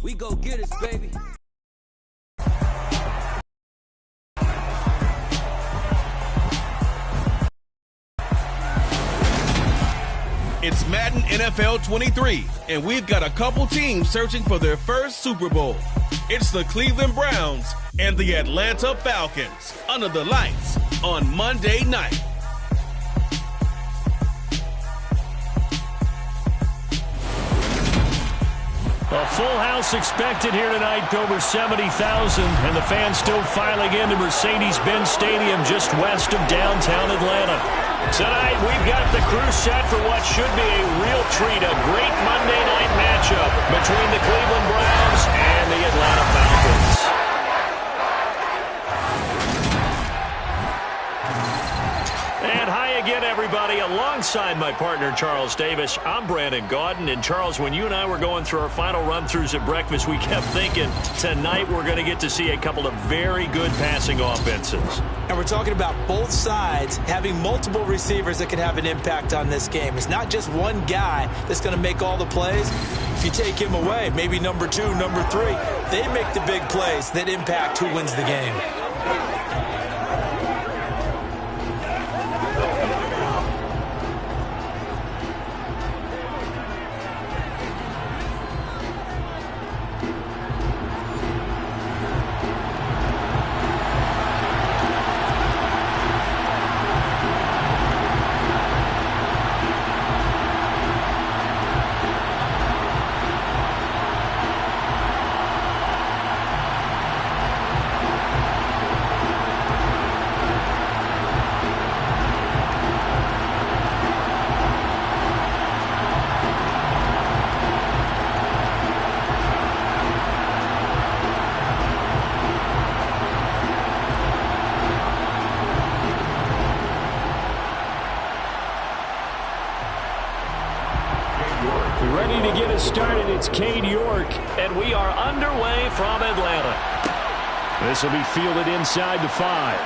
We go get it, baby. It's Madden NFL 23, and we've got a couple teams searching for their first Super Bowl. It's the Cleveland Browns and the Atlanta Falcons under the lights on Monday night. A full house expected here tonight, over 70,000, and the fans still filing into Mercedes-Benz Stadium just west of downtown Atlanta. Tonight, we've got the crew set for what should be a real treat, a great Monday night matchup between the Cleveland Browns and the Atlanta Falcons. And hi again, everybody. Alongside my partner, Charles Davis, I'm Brandon Gaudin. And Charles, when you and I were going through our final run-throughs at breakfast, we kept thinking, tonight we're going to get to see a couple of very good passing offenses. And we're talking about both sides having multiple receivers that can have an impact on this game. It's not just one guy that's going to make all the plays. If you take him away, maybe number 2, number 3, they make the big plays that impact who wins the game. Ready to get us started, it's Cade York, and we are underway from Atlanta. This will be fielded inside the 5.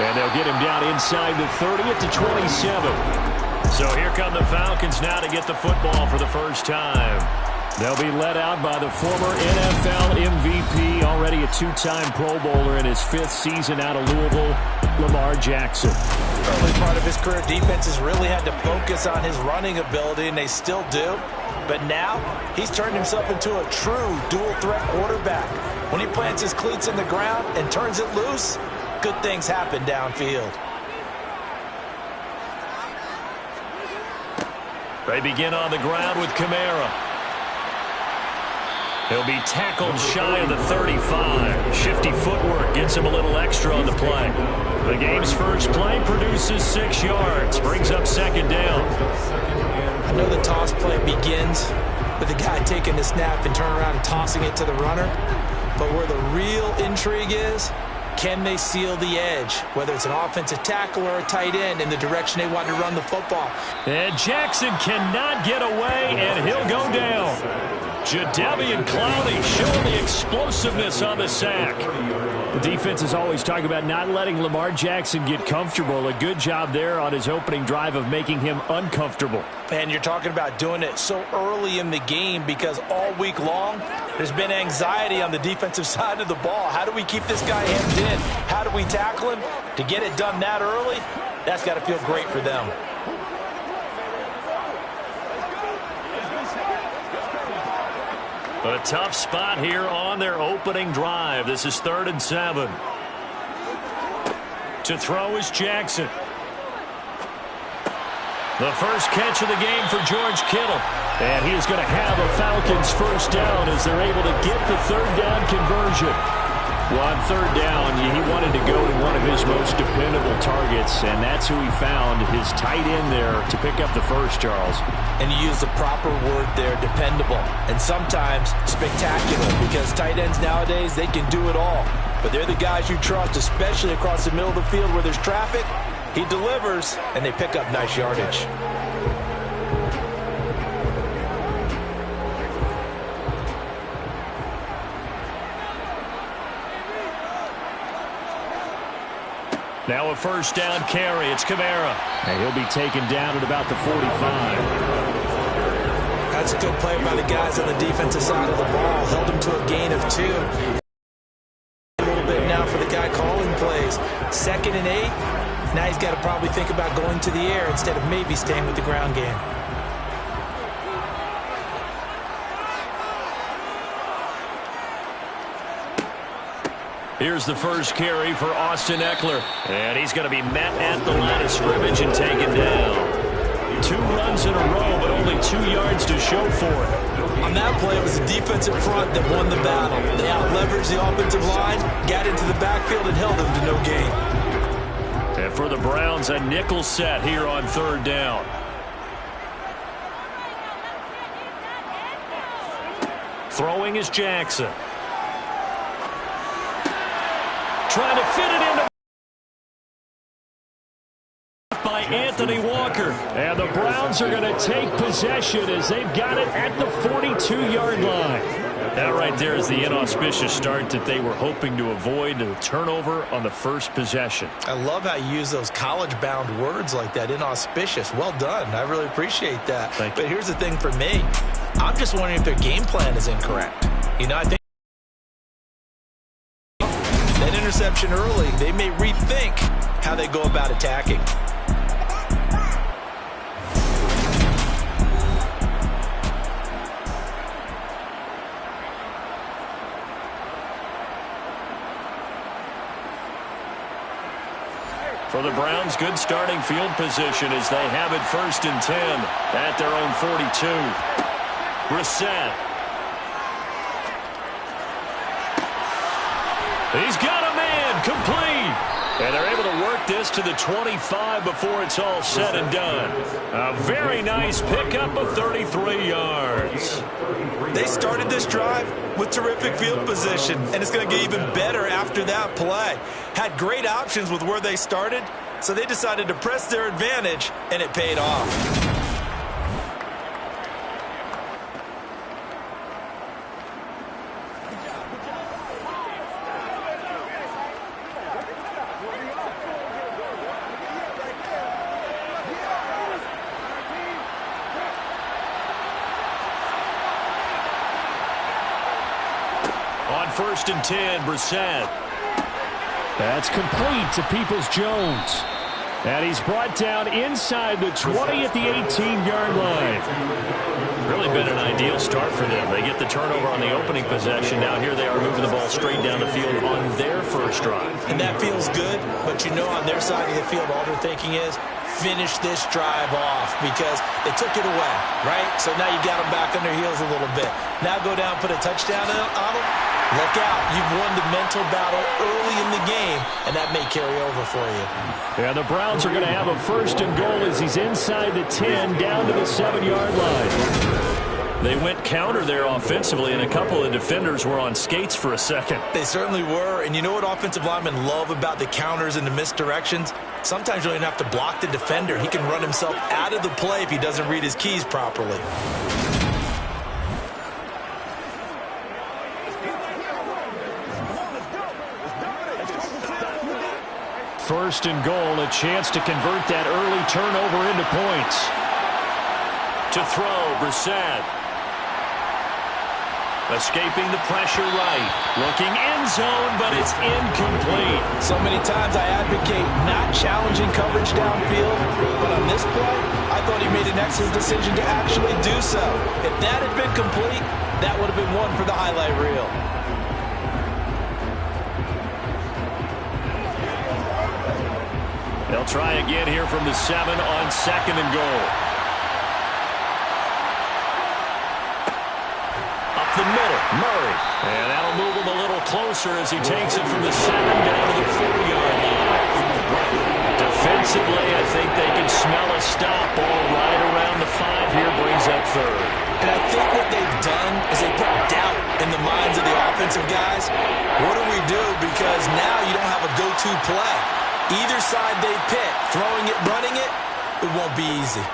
And they'll get him down inside the 30 at the 27. So here come the Falcons now to get the football for the first time. They'll be led out by the former NFL MVP, already a 2-time Pro Bowler in his 5th season out of Louisville, Lamar Jackson. Early part of his career, defenses really had to focus on his running ability, and they still do. But now, he's turned himself into a true dual-threat quarterback. When he plants his cleats in the ground and turns it loose, good things happen downfield. They begin on the ground with Kamara. He'll be tackled shy of the 35. Shifty footwork gets him a little extra on the play. The game's first play produces 6 yards. Brings up second down. I know the toss play begins with the guy taking the snap and turning around and tossing it to the runner. But where the real intrigue is, can they seal the edge? Whether it's an offensive tackle or a tight end in the direction they want to run the football. And Jackson cannot get away, and he'll go down. Jadeveon Clowney showing the explosiveness on the sack. The defense is always talking about not letting Lamar Jackson get comfortable. A good job there on his opening drive of making him uncomfortable. And you're talking about doing it so early in the game because all week long there's been anxiety on the defensive side of the ball. How do we keep this guy hemmed in? How do we tackle him? To get it done that early, that's got to feel great for them. A tough spot here on their opening drive. This is 3rd and 7. To throw is Jackson. The first catch of the game for George Kittle. And he is going to have a Falcons first down as they're able to get the 3rd down conversion. Well, on 3rd down, he wanted to go to one of his most dependable targets, and that's who he found, his tight end there, to pick up the first, Charles. And you use the proper word there, dependable, and sometimes spectacular, because tight ends nowadays, they can do it all. But they're the guys you trust, especially across the middle of the field where there's traffic. He delivers, and they pick up nice yardage. Now a first down carry. It's Kamara. And he'll be taken down at about the 45. That's That's a good play by the guys on the defensive side of the ball. Held him to a gain of 2. A little bit now for the guy calling plays. 2nd and 8. Now he's got to probably think about going to the air instead of maybe staying with the ground game. Here's the first carry for Austin Eckler. And he's going to be met at the line of scrimmage and taken down. 2 runs in a row, but only 2 yards to show for it. On that play, it was the defensive front that won the battle. They out-leveraged the offensive line, got into the backfield, and held them to no gain. And for the Browns, a nickel set here on 3rd down. Throwing is Jackson. Trying to fit it into by Anthony Walker. And the Browns are going to take possession as they've got it at the 42-yard line. That right there is the inauspicious start that they were hoping to avoid, the turnover on the first possession. I love how you use those college-bound words like that, inauspicious. Well done. I really appreciate that. Thank you. But here's the thing for me. I'm just wondering if their game plan is incorrect. You know, I think that interception early, they may rethink how they go about attacking. For the Browns, good starting field position as they have it 1st and 10 at their own 42. Brissett. He's got a man, complete. And they're able to work this to the 25 before it's all said and done. A very nice pickup of 33 yards. They started this drive with terrific field position, and it's going to get even better after that play. Had great options with where they started, so they decided to press their advantage, and it paid off. On 1st and 10, Brissett. That's complete to Peoples-Jones. And he's brought down inside the 20 at the 18-yard line. Really been an ideal start for them. They get the turnover on the opening possession. Now here they are moving the ball straight down the field on their first drive. And that feels good, but you know on their side of the field all they're thinking is finish this drive off because they took it away, right? So now you got them back on their heels a little bit. Now go down, put a touchdown on them. Look out. You've won the mental battle early in the game, and that may carry over for you. Yeah, the Browns are going to have a 1st and goal as he's inside the 10, down to the 7-yard line. They went counter there offensively, and a couple of defenders were on skates for a second. They certainly were, and you know what offensive linemen love about the counters and the misdirections? Sometimes you don't even have to block the defender. He can run himself out of the play if he doesn't read his keys properly. 1st and goal, a chance to convert that early turnover into points. To throw, Brissett. Escaping the pressure right. Looking end zone, but it's incomplete. So many times I advocate not challenging coverage downfield, but on this play, I thought he made an excellent decision to actually do so. If that had been complete, that would have been one for the highlight reel. They'll try again here from the 7 on 2nd and goal. Up the middle, Murray. And that'll move him a little closer as he takes it from the 7 down to the 4-yard line. Defensively, I think they can smell a stop ball right around the 5 here, brings up 3rd. And I think what they've done is they put doubt in the minds of the offensive guys. What do we do? Because now you don't have a go-to play. Either side they pick, throwing it, running it, it won't be easy.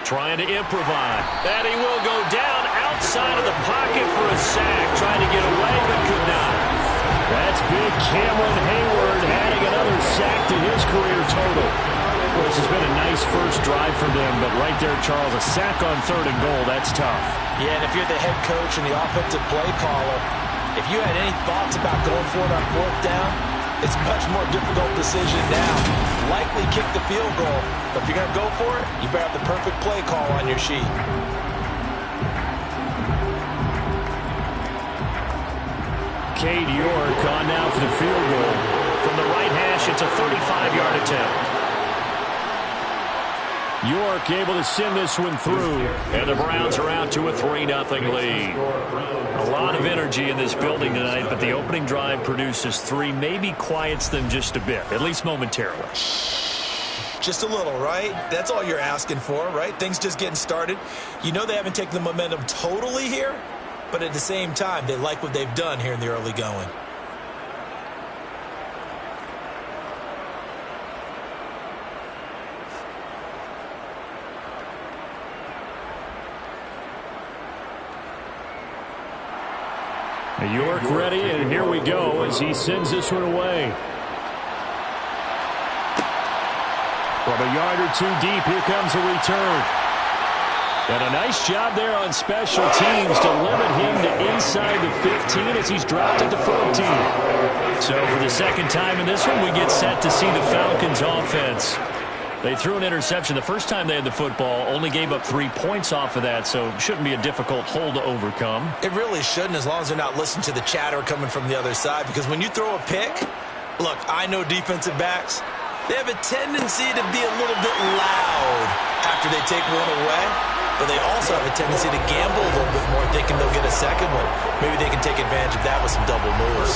Trying to improvise. And he will go down outside of the pocket for a sack. Trying to get away, but could not. That's big Cameron Hayward adding another sack to his career total. Well, this has been a nice first drive for them, but right there, Charles, a sack on 3rd and goal, that's tough. Yeah, and if you're the head coach and the offensive play caller, if you had any thoughts about going for it on 4th down, it's a much more difficult decision now. Likely kick the field goal, but if you're going to go for it, you better have the perfect play call on your sheet. Cade York on now for the field goal. From the right hash, it's a 35-yard attempt. York able to send this one through, and the Browns are out to a 3-0 lead. A lot of energy in this building tonight, but the opening drive produces 3, maybe quiets them just a bit, at least momentarily. Just a little, right? That's all you're asking for, right? Things just getting started. You know they haven't taken the momentum totally here, but at the same time, they like what they've done here in the early going. York ready, and here we go as he sends this one away. From a yard or 2 deep, here comes a return. And a nice job there on special teams to limit him to inside the 15 as he's dropped it to 14. So for the second time in this one, we get set to see the Falcons offense. They threw an interception the first time they had the football, only gave up 3 points off of that, so shouldn't be a difficult hole to overcome. It really shouldn't, as long as they're not listening to the chatter coming from the other side, because when you throw a pick, look, I know defensive backs, they have a tendency to be a little bit loud after they take one away, but they also have a tendency to gamble a little bit more, thinking they'll get a second one. Maybe they can take advantage of that with some double moves.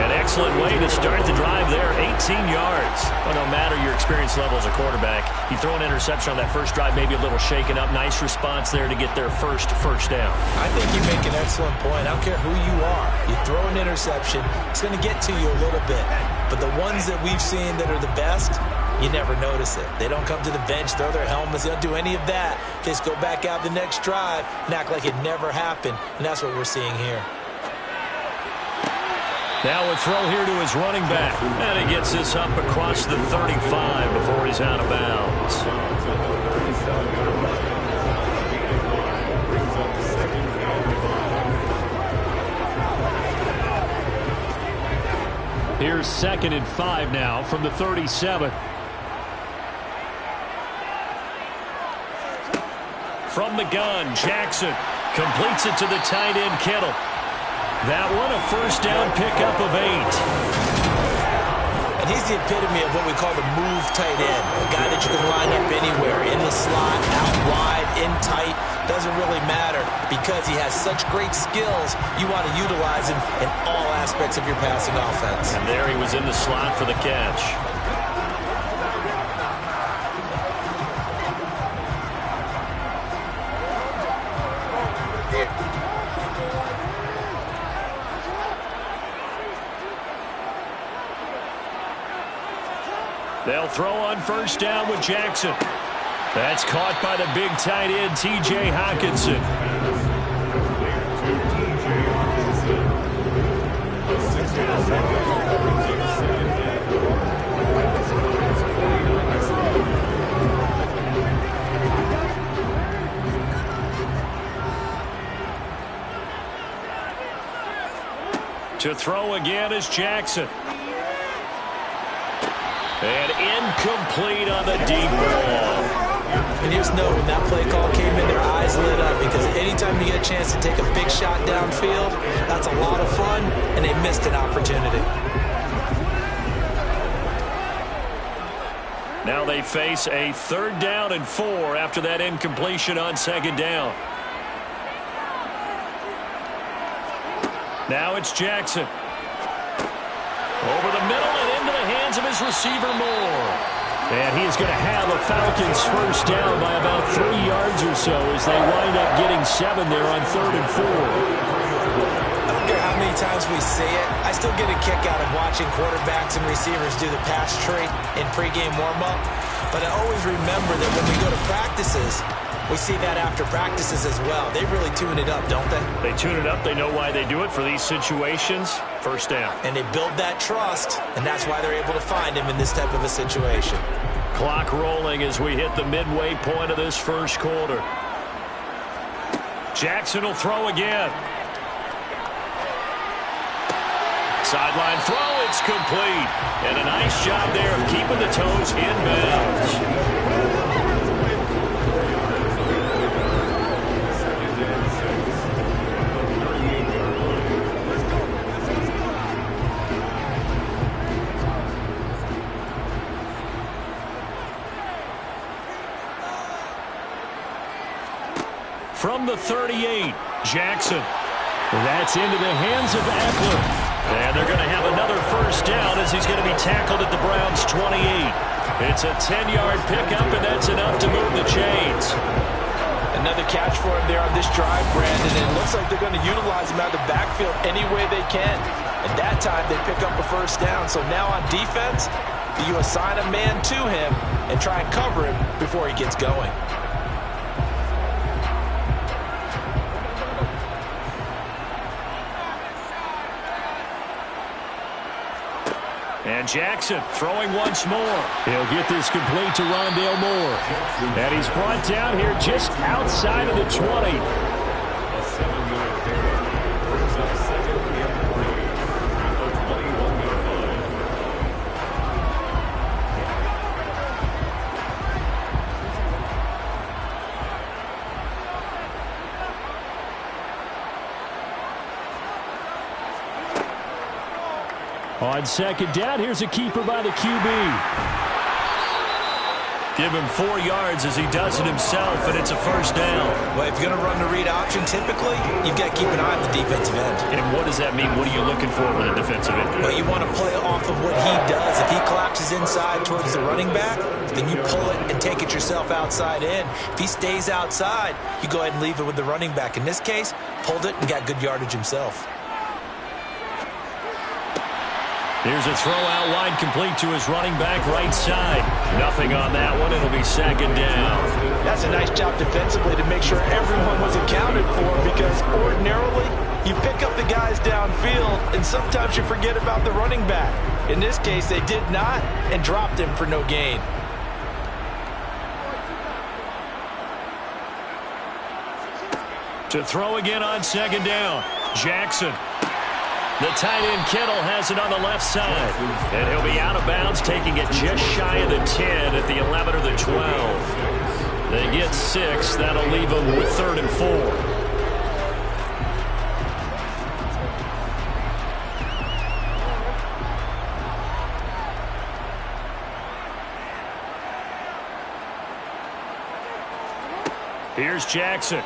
An excellent way to start the drive there, 18 yards. Well, no matter your experience level as a quarterback, you throw an interception on that first drive, maybe a little shaken up. Nice response there to get their first down. I think you make an excellent point. I don't care who you are. You throw an interception, it's going to get to you a little bit. But the ones that we've seen that are the best, you never notice it. They don't come to the bench, throw their helmets. They don't do any of that. They just go back out the next drive and act like it never happened. And that's what we're seeing here. Now a throw here to his running back. And he gets this up across the 35 before he's out of bounds. Here's 2nd and 5 now from the 37. From the gun, Jackson completes it to the tight end, Kittle. That one, a first down pickup of 8. And he's the epitome of what we call the move tight end. A guy that you can line up anywhere, in the slot, out wide, in tight. Doesn't really matter because he has such great skills. You want to utilize him in all aspects of your passing offense. And there he was in the slot for the catch. They'll throw on first down with Jackson. That's caught by the big tight end, T.J. Hockenson. To throw again is Jackson. And incomplete on the deep ball. And just know when that play call came in, their eyes lit up, because anytime you get a chance to take a big shot downfield, that's a lot of fun, and they missed an opportunity. Now they face a 3rd down and 4 after that incompletion on 2nd down. Now it's Jackson. Over the middle and into the hands of his receiver, Moore. And he is going to have a Falcons first down by about 3 yards or so as they wind up getting 7 there on 3rd and 4. I don't care how many times we say it, I still get a kick out of watching quarterbacks and receivers do the pass tree in pregame warm-up. But I always remember that when we go to practices, we see that after practices as well. They really tune it up, don't they? They tune it up. They know why they do it for these situations. First down. And they build that trust, and that's why they're able to find him in this type of a situation. Clock rolling as we hit the midway point of this first quarter. Jackson will throw again. Sideline throw, it's complete. And a nice job there of keeping the toes in bounds. From the 38, Jackson. That's into the hands of Eckler. And they're going to have another first down as he's going to be tackled at the Browns' 28. It's a 10-yard pickup, and that's enough to move the chains. Another catch for him there on this drive, Brandon. And it looks like they're going to utilize him out of the backfield any way they can. And that time, they pick up a first down. So now on defense, you assign a man to him and try and cover him before he gets going. And Jackson throwing once more. He'll get this complete to Rondale Moore. And he's brought down here just outside of the 20. On second down, here's a keeper by the QB. Give him 4 yards as he does it himself, and it's a first down. Well, if you're going to run the read option, typically, you've got to keep an eye on the defensive end. And what does that mean? What are you looking for with a defensive end? Well, you want to play off of what he does. If he collapses inside towards the running back, then you pull it and take it yourself outside in. If he stays outside, you go ahead and leave it with the running back. In this case, pulled it and got good yardage himself. Here's a throw out wide complete to his running back right side. Nothing on that one. It'll be second down. That's a nice job defensively to make sure everyone was accounted for, because ordinarily you pick up the guys downfield and sometimes you forget about the running back. In this case, they did not and dropped him for no gain. To throw again on second down, Jackson. The tight end Kittle has it on the left side. And he'll be out of bounds, taking it just shy of the 10 at the 11 or the 12. They get 6. That'll leave them with 3rd and 4. Here's Jackson.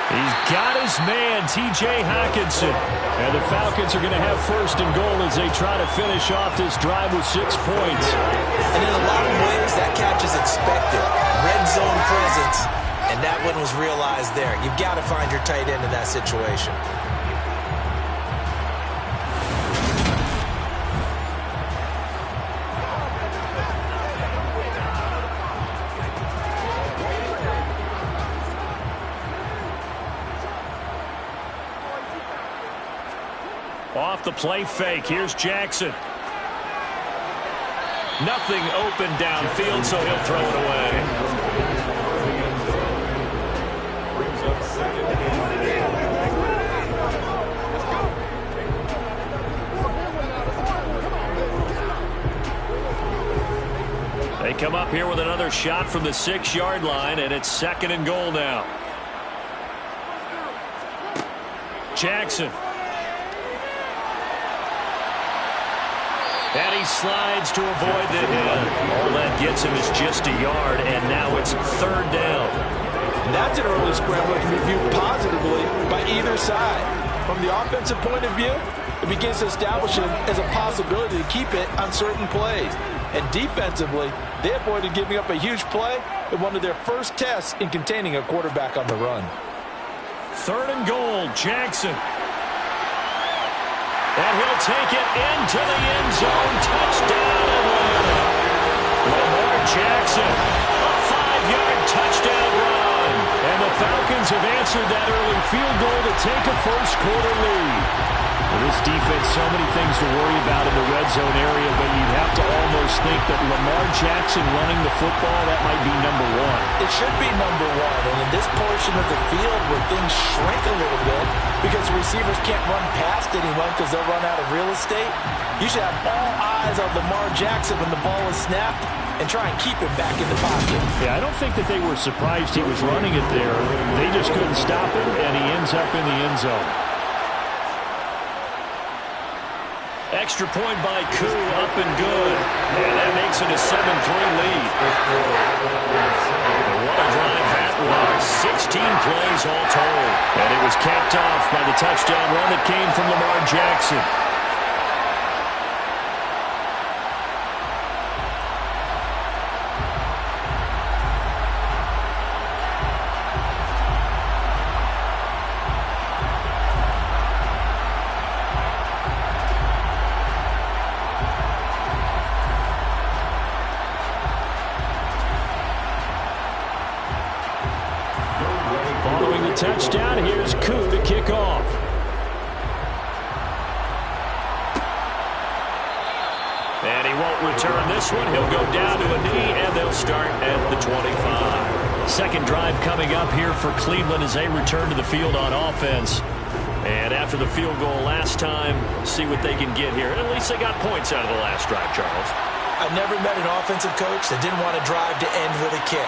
He's got his man, T.J. Hockenson. And the Falcons are going to have 1st and goal as they try to finish off this drive with 6 points. And in a lot of ways, that catch is expected. Red zone presence, and that one was realized there. You've got to find your tight end in that situation. Off the play fake, here's Jackson. Nothing open downfield, so he'll throw it away. They come up here with another shot from the 6-yard line, and it's 2nd and goal now. Jackson. And he slides to avoid the hit. All that gets him is just a yard, and now it's 3rd down. And that's an early scramble that can be viewed positively by either side. From the offensive point of view, it begins to establish it as a possibility to keep it on certain plays. And defensively, they avoided giving up a huge play in one of their first tests in containing a quarterback on the run. 3rd and goal, Jackson. And he'll take it into the end zone. Touchdown, Atlanta. Lamar Jackson, a 5-yard touchdown run. And the Falcons have answered that early field goal to take a first quarter lead. Well, this defense, so many things to worry about in the red zone area, but you'd have to almost think that Lamar Jackson running the football, that might be number one. It should be number one, and in this portion of the field where things shrink a little bit because the receivers can't run past anyone because they'll run out of real estate, you should have all eyes on Lamar Jackson when the ball is snapped and try and keep him back in the pocket. Yeah, I don't think that they were surprised he was running it there. They just couldn't stop him, and he ends up in the end zone. Extra point by Koo, up and good. And that makes it a 7-3 lead. And what a drive that was. 16 plays all told. And it was capped off by the touchdown run that came from Lamar Jackson. Touchdown, here's Koo to kick off. And he won't return this one. He'll go down to a knee, and they'll start at the 25. Second drive coming up here for Cleveland as they return to the field on offense. And after the field goal last time, see what they can get here. At least they got points out of the last drive, Charles. I never met an offensive coach that didn't want to drive to end with a kick.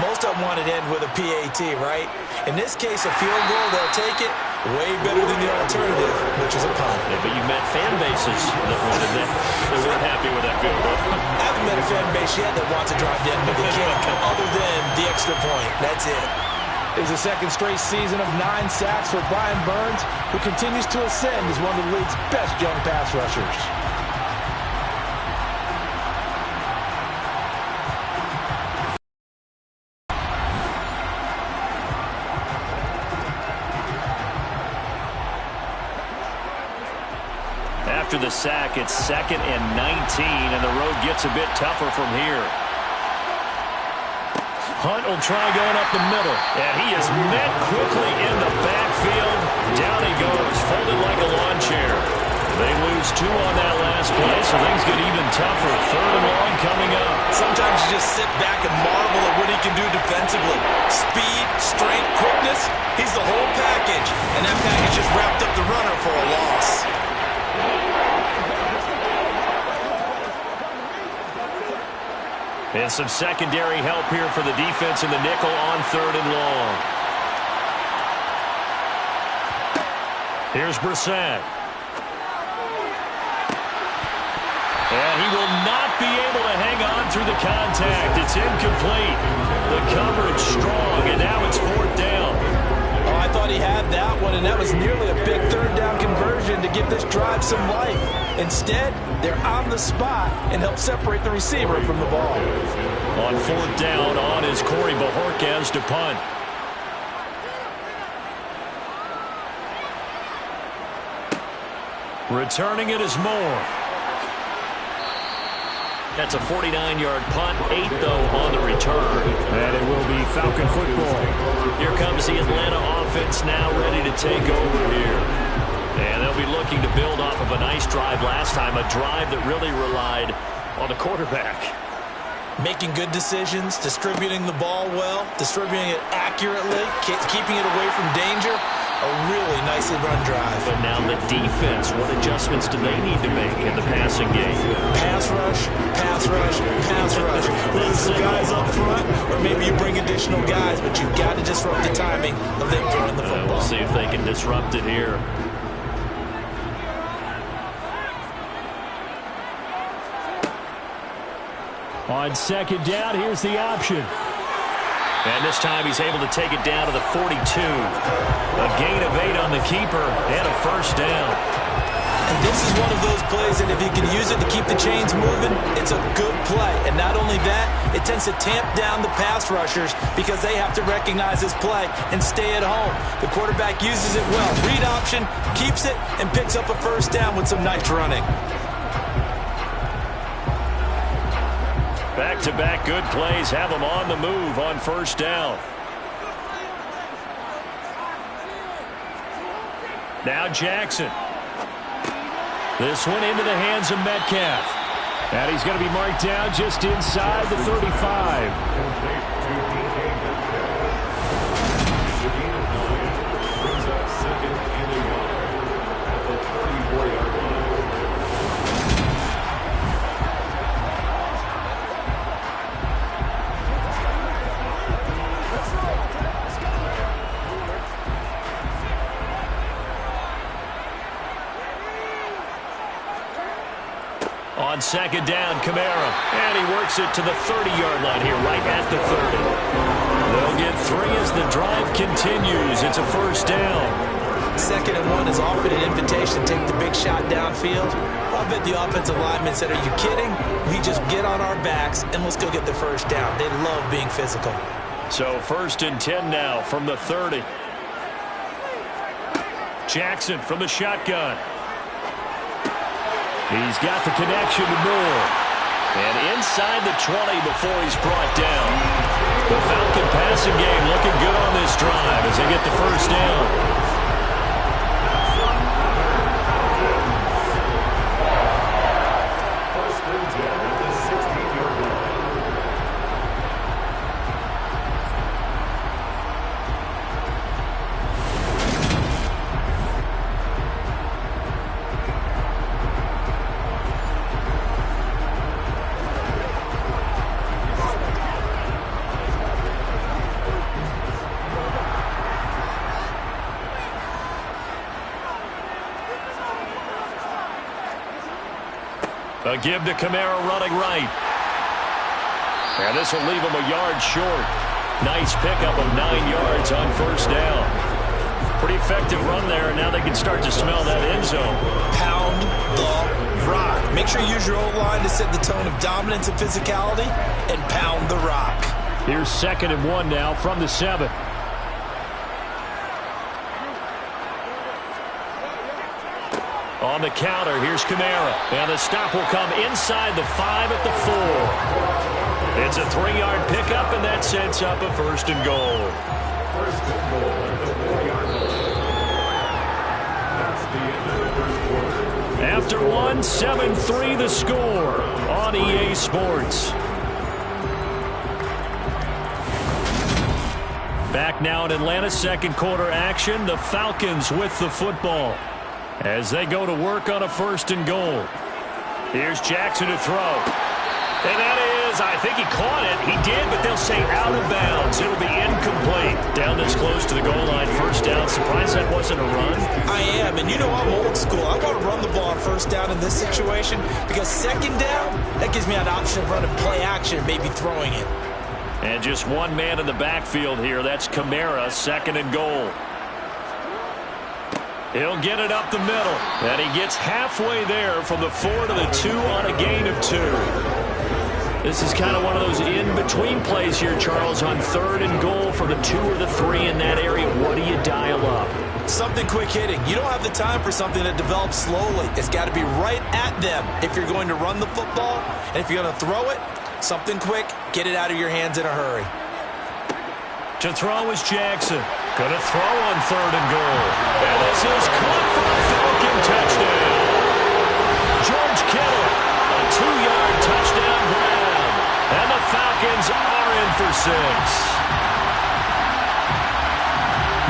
Most of them wanted to end with a PAT, right? In this case, a field goal, they'll take it way better than the alternative, which is a punt. Yeah, but you met fan bases that wanted that. They weren't happy with that field goal. I haven't met a fan base yet that wants to drive to end with a kick, other than the extra point. That's it. It was the second straight season of 9 sacks for Brian Burns, who continues to ascend as one of the league's best young pass rushers. After the sack, it's 2nd and 19, and the road gets a bit tougher from here. Hunt will try going up the middle, and he is met quickly in the backfield. Down he goes, folded like a lawn chair. They lose 2 on that last play, so things get even tougher. 3rd and long coming up. Sometimes you just sit back and marvel at what he can do defensively. Speed, strength, quickness, he's the whole package, and that package just wrapped up the runner for a loss. And some secondary help here for the defense in the nickel on 3rd and long. Here's Brissett. And he will not be able to hang on through the contact. It's incomplete. The coverage strong, and now it's 4th down. Oh, I thought he had that one, and that was nearly a big 3rd down conversion to give this drive some life. Instead, they're on the spot and help separate the receiver from the ball. On 4th down, on is Corey Bajorquez to punt. Returning it is Moore. That's a 49-yard punt, 8 though on the return. And it will be Falcon football. Here comes the Atlanta offense now ready to take over here. And they'll be looking to build off of a nice drive last time, a drive that really relied on the quarterback. Making good decisions, distributing the ball well, distributing it accurately, keeping it away from danger. A really nicely run drive. But now the defense, what adjustments do they need to make in the passing game? Pass rush, pass rush, pass rush. Lose some guys up front, or maybe you bring additional guys, but you've got to disrupt the timing of them throwing the football. We'll see if they can disrupt it here. On 2nd down, here's the option. And this time he's able to take it down to the 42. A gain of 8 on the keeper and a 1st down. And this is one of those plays that if you can use it to keep the chains moving, it's a good play. And not only that, it tends to tamp down the pass rushers because they have to recognize this play and stay at home. The quarterback uses it well. Read option, keeps it, and picks up a 1st down with some nice running. Back-to-back good plays have them on the move on 1st down. Now Jackson. This one into the hands of Metcalf. And he's going to be marked down just inside the 35. On second down, Kamara. And he works it to the 30-yard line here, right at the 30. They'll get 3 as the drive continues. It's a first down. 2nd and 1 is offered an invitation to take the big shot downfield. I bet the offensive lineman said, are you kidding? We just get on our backs and let's go get the first down. They love being physical. So 1st and 10 now from the 30. Jackson from the shotgun. He's got the connection to Moore. And inside the 20 before he's brought down. The Falcon passing game looking good on this drive as they get the first down. A give to Kamara running right. And this will leave him a yard short. Nice pickup of 9 yards on first down. Pretty effective run there, and now they can start to smell that end zone. Pound the rock. Make sure you use your O-line to set the tone of dominance and physicality, and pound the rock. Here's 2nd and 1 now from the 7. On the counter, here's Kamara. And the stop will come inside the 5 at the 4. It's a 3-yard pickup, and that sets up a 1st and goal. After 1, 7-3 the score on EA Sports. Back now in Atlanta, 2nd quarter action. The Falcons with the football as they go to work on a 1st and goal. Here's Jackson to throw. And that is, I think he caught it. He did, but they'll say out of bounds. It'll be incomplete. Down this close to the goal line, 1st down. Surprised that wasn't a run. I am, and you know I'm old school. I want to run the ball on 1st down in this situation because 2nd down, that gives me an option of running play action, maybe throwing it. And just one man in the backfield here. That's Kamara, 2nd and goal. He'll get it up the middle, and he gets halfway there from the 4 to the 2 on a gain of 2. This is kind of one of those in-between plays here, Charles, on 3rd and goal for the 2 or the 3 in that area. What do you dial up? Something quick hitting. You don't have the time for something that develops slowly. It's got to be right at them if you're going to run the football, and if you're going to throw it, something quick, get it out of your hands in a hurry. To throw is Jackson. Going to throw on 3rd and goal. And this is caught for a Falcon touchdown. George Kittle, a 2-yard touchdown grab. And the Falcons are in for 6.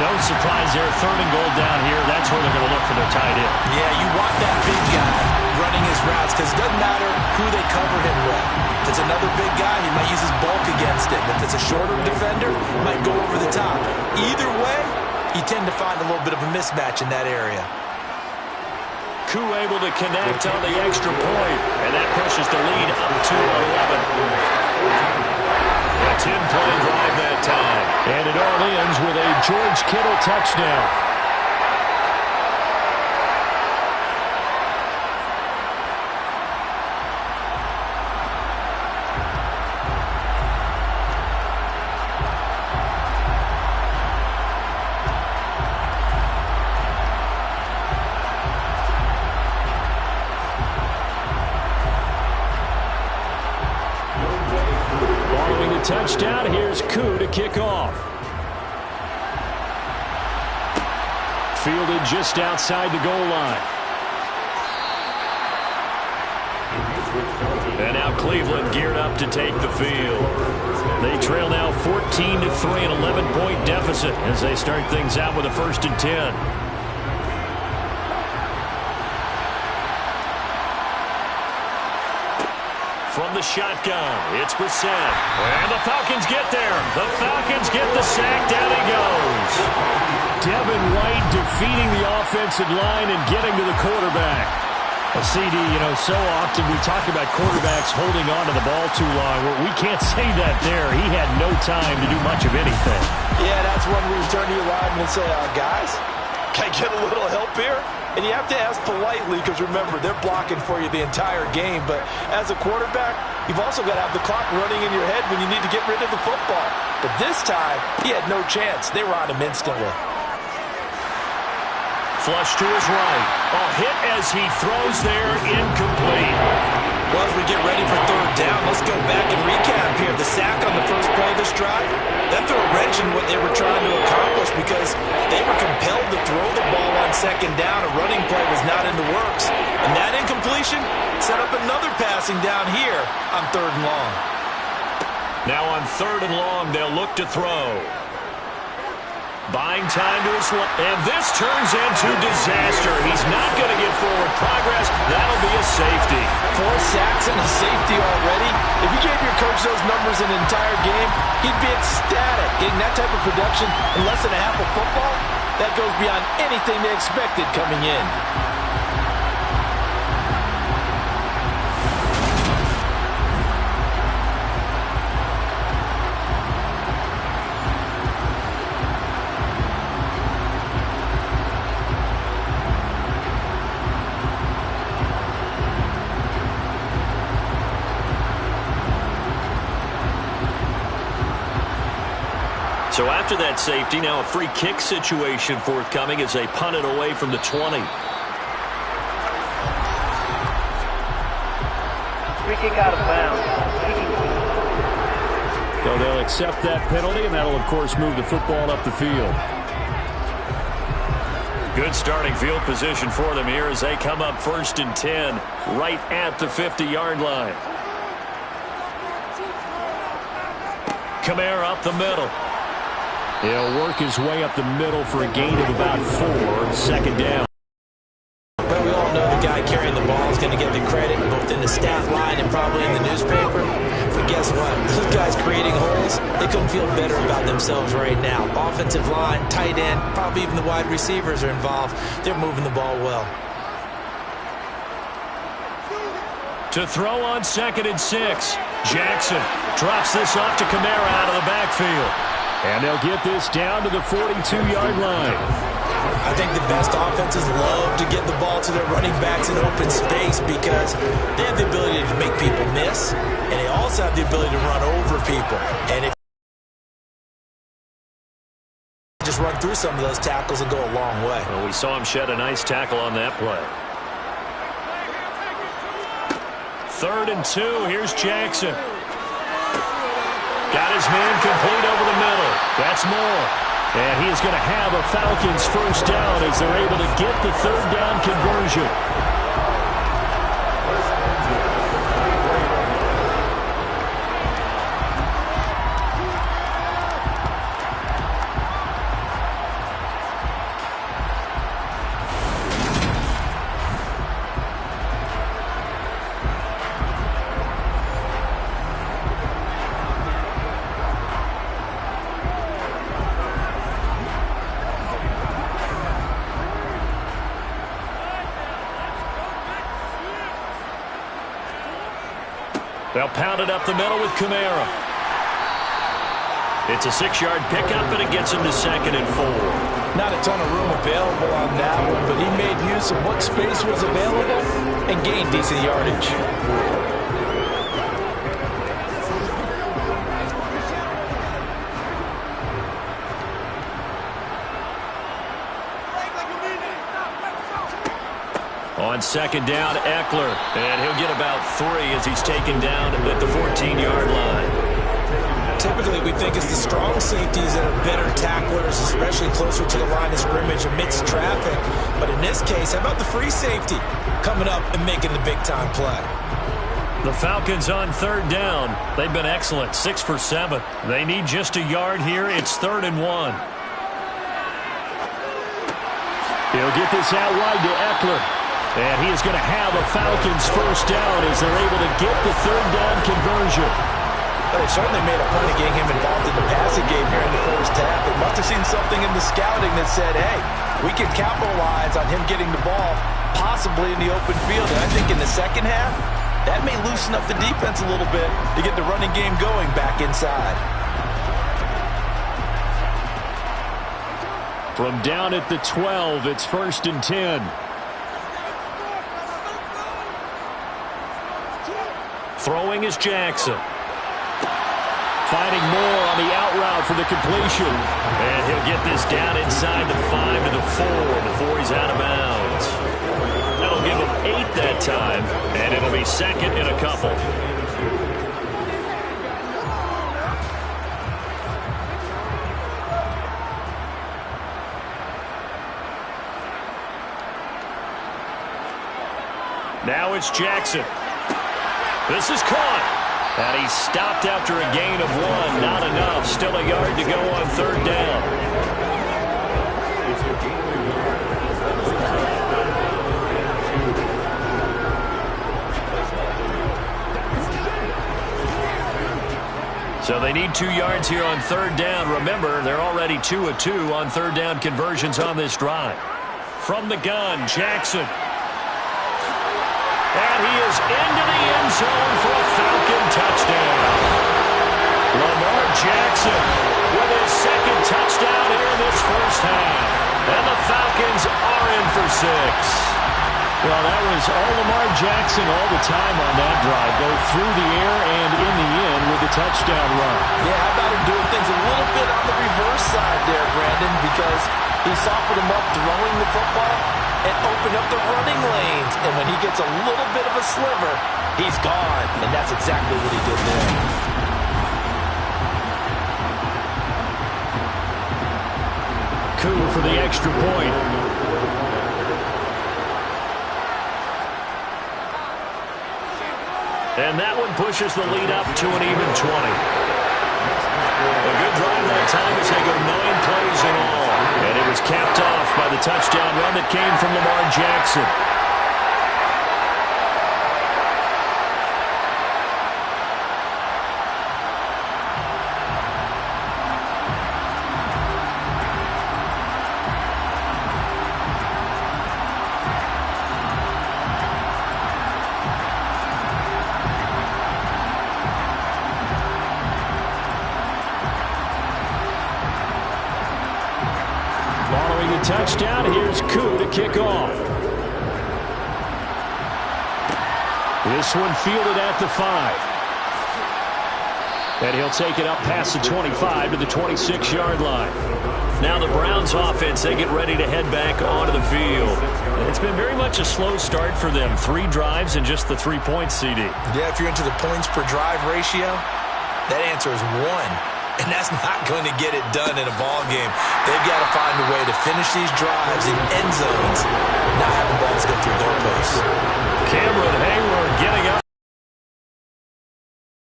No surprise there. 3rd and goal down here. That's where they're going to look for their tight end. Yeah, you want that big guy running his routes because it doesn't matter who they cover him with. If it's another big guy, he might use his bulk against him. If it's a shorter defender, he might go over the top. Either way, you tend to find a little bit of a mismatch in that area. Koo able to connect on the extra point, and that pushes the lead up to 11. A 10-play drive that time. And it all ends with a George Kittle touchdown. Touchdown. Here's Koo to kick off. Fielded just outside the goal line. Cleveland geared up to take the field. They trail now 14-3, an 11-point deficit as they start things out with a 1st and 10. From the shotgun, it's Brissett. And the Falcons get there. The Falcons get the sack. Down he goes. Devin White defeating the offensive line and getting to the quarterback. Well, CD, so often we talk about quarterbacks holding on to the ball too long. Well, we can't say that there. He had no time to do much of anything. Yeah, that's when we turn to your lineman and say, guys, can I get a little help here? And you have to ask politely because, remember, they're blocking for you the entire game. But as a quarterback, you've also got to have the clock running in your head when you need to get rid of the football. But this time, he had no chance. They were on him instantly. Flush to his right. A hit as he throws there, incomplete. Well, as we get ready for 3rd down, let's go back and recap here. The sack on the first play of this drive, that threw a wrench in what they were trying to accomplish because they were compelled to throw the ball on 2nd down. A running play was not in the works. And that incompletion set up another passing down here on 3rd and long. Now on 3rd and long, they'll look to throw. Buying time to his left. And this turns into disaster. He's not going to get forward progress. That'll be a safety. 4 sacks and a safety already. If you gave your coach those numbers an entire game, he'd be ecstatic. Getting that type of production in less than a half of football, that goes beyond anything they expected coming in. So after that safety, now a free kick situation forthcoming as they punt it away from the 20. Free kick out of bounds. So they'll accept that penalty, and that'll, of course, move the football up the field. Good starting field position for them here as they come up 1st and 10, right at the 50-yard line. Kamara up the middle. He'll work his way up the middle for a gain of about 4, 2nd down. But we all know the guy carrying the ball is going to get the credit both in the stat line and probably in the newspaper. But guess what? Those guys creating holes, they couldn't feel better about themselves right now. Offensive line, tight end, probably even the wide receivers are involved. They're moving the ball well. To throw on 2nd and 6. Jackson drops this off to Kamara out of the backfield. And they'll get this down to the 42-yard line. I think the best offenses love to get the ball to their running backs in open space because they have the ability to make people miss, and they also have the ability to run over people. And if you just run through some of those tackles and go a long way. Well, we saw him shed a nice tackle on that play. 3rd and 2. Here's Jackson. Got his man complete over the middle. That's Moore. And he's going to have a Falcons 1st down as they're able to get the 3rd down conversion. They'll pound it up the middle with Kamara. It's a 6-yard pickup, and it gets him to 2nd and 4. Not a ton of room available on that one, but he made use of what space was available and gained decent yardage. On 2nd down, Eckler, and he'll get about 3 as he's taken down at the 14-yard line. Typically, we think it's the strong safeties that are better tacklers, especially closer to the line of scrimmage amidst traffic. But in this case, how about the free safety coming up and making the big-time play? The Falcons on third down. They've been excellent, 6 for 7. They need just a yard here. It's 3rd and 1. He'll get this out wide to Eckler. And he is going to have a Falcons first down as they're able to get the third down conversion. Well, they certainly made a point of getting him involved in the passing game here in the first half. They must have seen something in the scouting that said, hey, we can capitalize on him getting the ball possibly in the open field. And I think in the second half, that may loosen up the defense a little bit to get the running game going back inside. From down at the 12, it's 1st and 10. Throwing is Jackson. Finding more on the out route for the completion. And he'll get this down inside the 5 to the 4 before he's out of bounds. That'll give him 8 that time, and it'll be 2nd and a couple. Now it's Jackson. This is caught. And he's stopped after a gain of 1. Not enough. Still a yard to go on third down. So they need 2 yards here on third down. Remember, they're already 2 of 2 on third down conversions on this drive. From the gun, Jackson. And he is into the end zone for a Falcon touchdown. Lamar Jackson with his 2nd touchdown here in this first half. And the Falcons are in for 6. Well, that was all Lamar Jackson all the time on that drive, both through the air and in the end with the touchdown run. Yeah, how about him doing things a little bit on the reverse side there, Brandon, because he softened him up throwing the football and opened up the running lanes. And when he gets a little bit of a sliver, he's gone. And that's exactly what he did there. Coup for the extra point. And that one pushes the lead up to an even 20. A good drive that time as they go 9 plays in all. And it was capped off by the touchdown run that came from Lamar Jackson. Touchdown. Here's Coup to kick off. This one fielded at the 5. And he'll take it up past the 25 to the 26-yard line. Now the Browns offense, they get ready to head back onto the field. It's been very much a slow start for them. 3 drives and just the 3 points, CD. Yeah, if you're into the points per drive ratio, that answer is 1. And that's not going to get it done in a ball game. They've got to find a way to finish these drives in end zones, not having balls go through doorposts. Cameron Hayward getting up.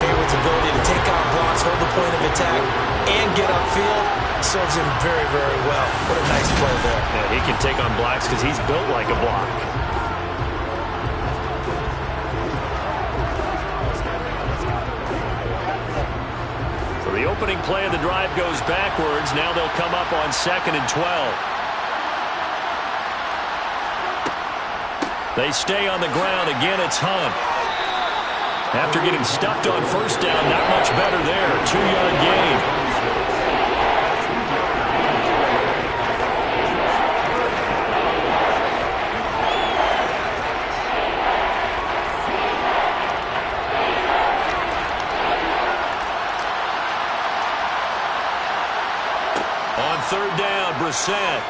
Hayward's ability to take on blocks, hold the point of attack, and get upfield serves him very, very well. What a nice play there. Yeah, he can take on blocks because he's built like a block. The opening play of the drive goes backwards. Now they'll come up on 2nd and 12. They stay on the ground. Again, it's Hunt. After getting stuffed on first down, not much better there. 2-yard gain. Third down, Brissett.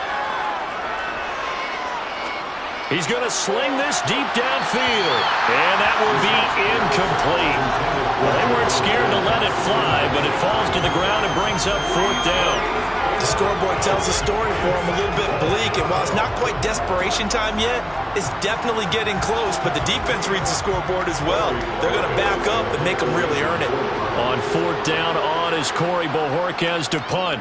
He's going to sling this deep downfield. And that will be incomplete. Well, they weren't scared to let it fly, but it falls to the ground and brings up 4th down. The scoreboard tells a story for them, a little bit bleak. And while it's not quite desperation time yet, it's definitely getting close. But the defense reads the scoreboard as well. They're going to back up and make them really earn it. On 4th down on is Corey Bojorquez to punt.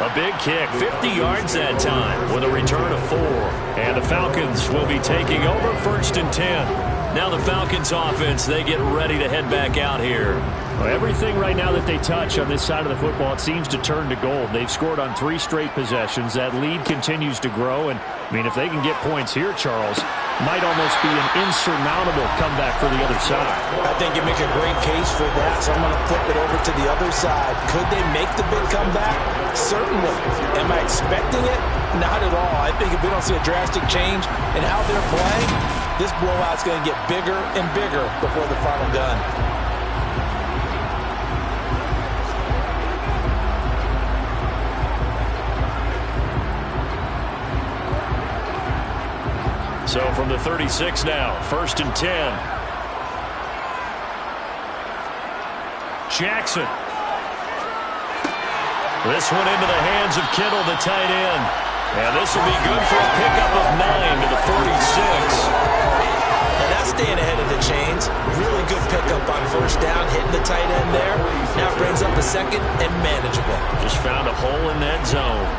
A big kick, 50 yards that time with a return of 4. And the Falcons will be taking over 1st and 10. Now the Falcons offense, they get ready to head back out here. Well, everything right now that they touch on this side of the football, it seems to turn to gold. They've scored on 3 straight possessions. That lead continues to grow. And, I mean, if they can get points here, Charles, might almost be an insurmountable comeback for the other side. I think you make a great case for that, so I'm going to flip it over to the other side. Could they make the big comeback? Certainly. Am I expecting it? Not at all. I think if we don't see a drastic change in how they're playing, this blowout's going to get bigger and bigger before the final gun. So from the 36 now, 1st and 10. Jackson. This one into the hands of Kittle, the tight end. And this will be good for a pickup of 9 to the 46. And that's staying ahead of the chains. Really good pickup on 1st down, hitting the tight end there. Now brings up a 2nd and manageable. Just found a hole in that zone.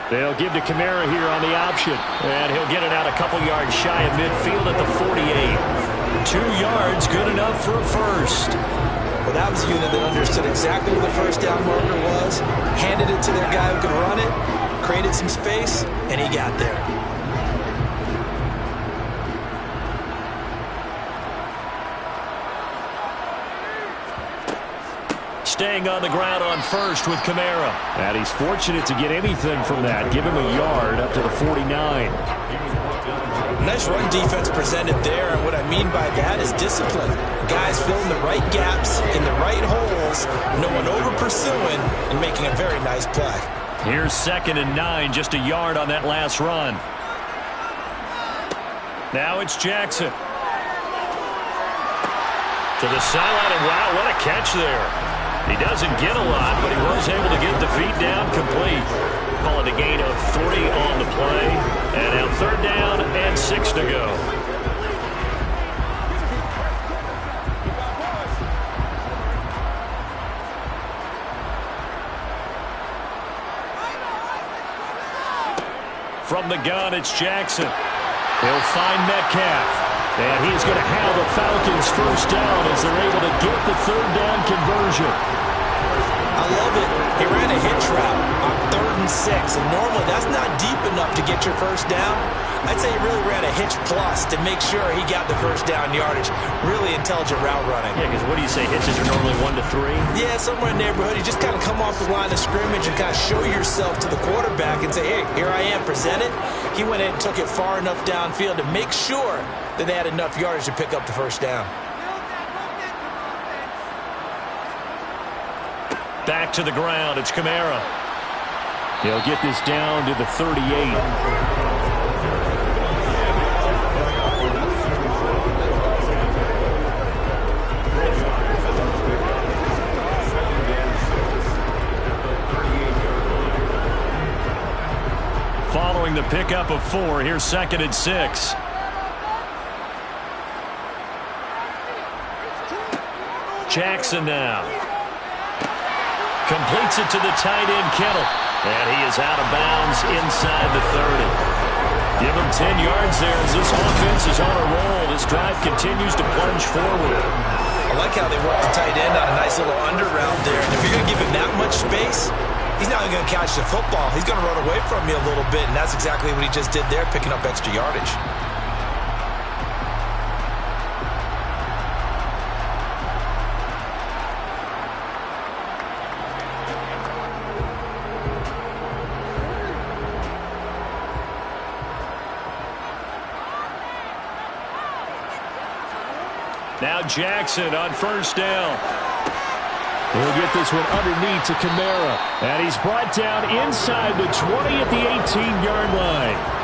They'll give to Kamara here on the option. And he'll get it out a couple yards shy of midfield at the 48. 2 yards, good enough for a first. Well, that was a unit that understood exactly where the 1st down marker was, handed it to their guy who could run it, created some space, and he got there. Staying on the ground on 1st with Kamara. And he's fortunate to get anything from that. Give him a yard up to the 49. Nice run defense presented there, and what I mean by that is discipline. Guys filling the right gaps in the right holes, no one over-pursuing, and making a very nice play. Here's 2nd and 9, just a yard on that last run. Now it's Jackson. To the sideline, and wow, what a catch there. He doesn't get a lot, but he was able to get the feet down complete. Call it a gain of 3 on the play. And now 3rd down and 6 to go. From the gun, it's Jackson. He'll find Metcalf. And he's going to have the Falcons 1st down as they're able to get the 3rd down conversion. I love it. He ran a hitch route on 3rd and 6. And normally that's not deep enough to get your 1st down. I'd say he really ran a hitch plus to make sure he got the 1st down yardage. Really intelligent route running. Yeah, because what do you say? Hitches are normally 1 to 3? Yeah, somewhere in the neighborhood. You just kind of come off the line of scrimmage and kind of show yourself to the quarterback and say, hey, here I am, present it. He went in and took it far enough downfield to make sure that they had enough yardage to pick up the 1st down. Back to the ground, it's Kamara. He'll get this down to the 38. Following the pickup of 4, here's 2nd and 6. Jackson now. Completes it to the tight end, Kittle. And he is out of bounds inside the 30. Give him 10 yards there as this offense is on a roll. This drive continues to plunge forward. I like how they work the tight end on a nice little under route there. And if you're going to give him that much space, he's not going to catch the football. He's going to run away from you a little bit, and that's exactly what he just did there, picking up extra yardage. Now Jackson on first down. He'll get this one underneath to Kamara. And he's brought down inside the 20 at the 18-yard line.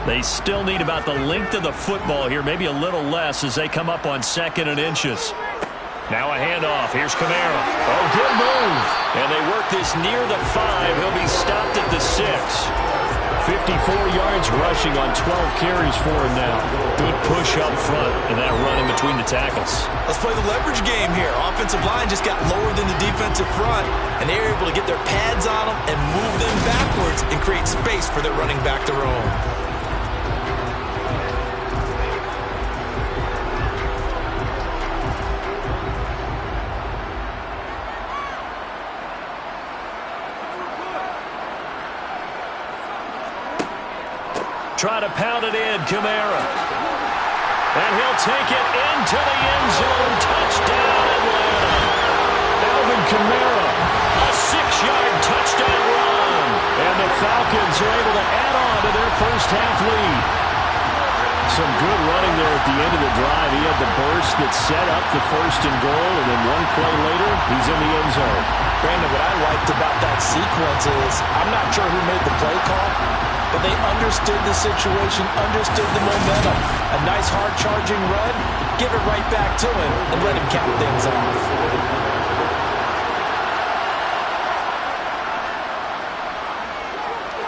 They still need about the length of the football here, maybe a little less as they come up on 2nd and inches. Now a handoff. Here's Kamara. Oh, good move. And they work this near the 5. He'll be stopped at the 6. 54 yards rushing on 12 carries for him now. Good push up front and that run in between the tackles. Let's play the leverage game here. Offensive line just got lower than the defensive front, and they're able to get their pads on them and move them backwards and create space for their running back to roam. Try to pound it in, Kamara. And he'll take it into the end zone. Touchdown, Atlanta. Alvin Kamara. A 6-yard touchdown run. And the Falcons are able to add on to their first half lead. Some good running there at the end of the drive. He had the burst that set up the 1st and goal, and then one play later, he's in the end zone. Brandon, what I liked about that sequence is I'm not sure who made the play call, but they understood the situation, understood the momentum. A nice hard-charging run, give it right back to him, and let him cap things off.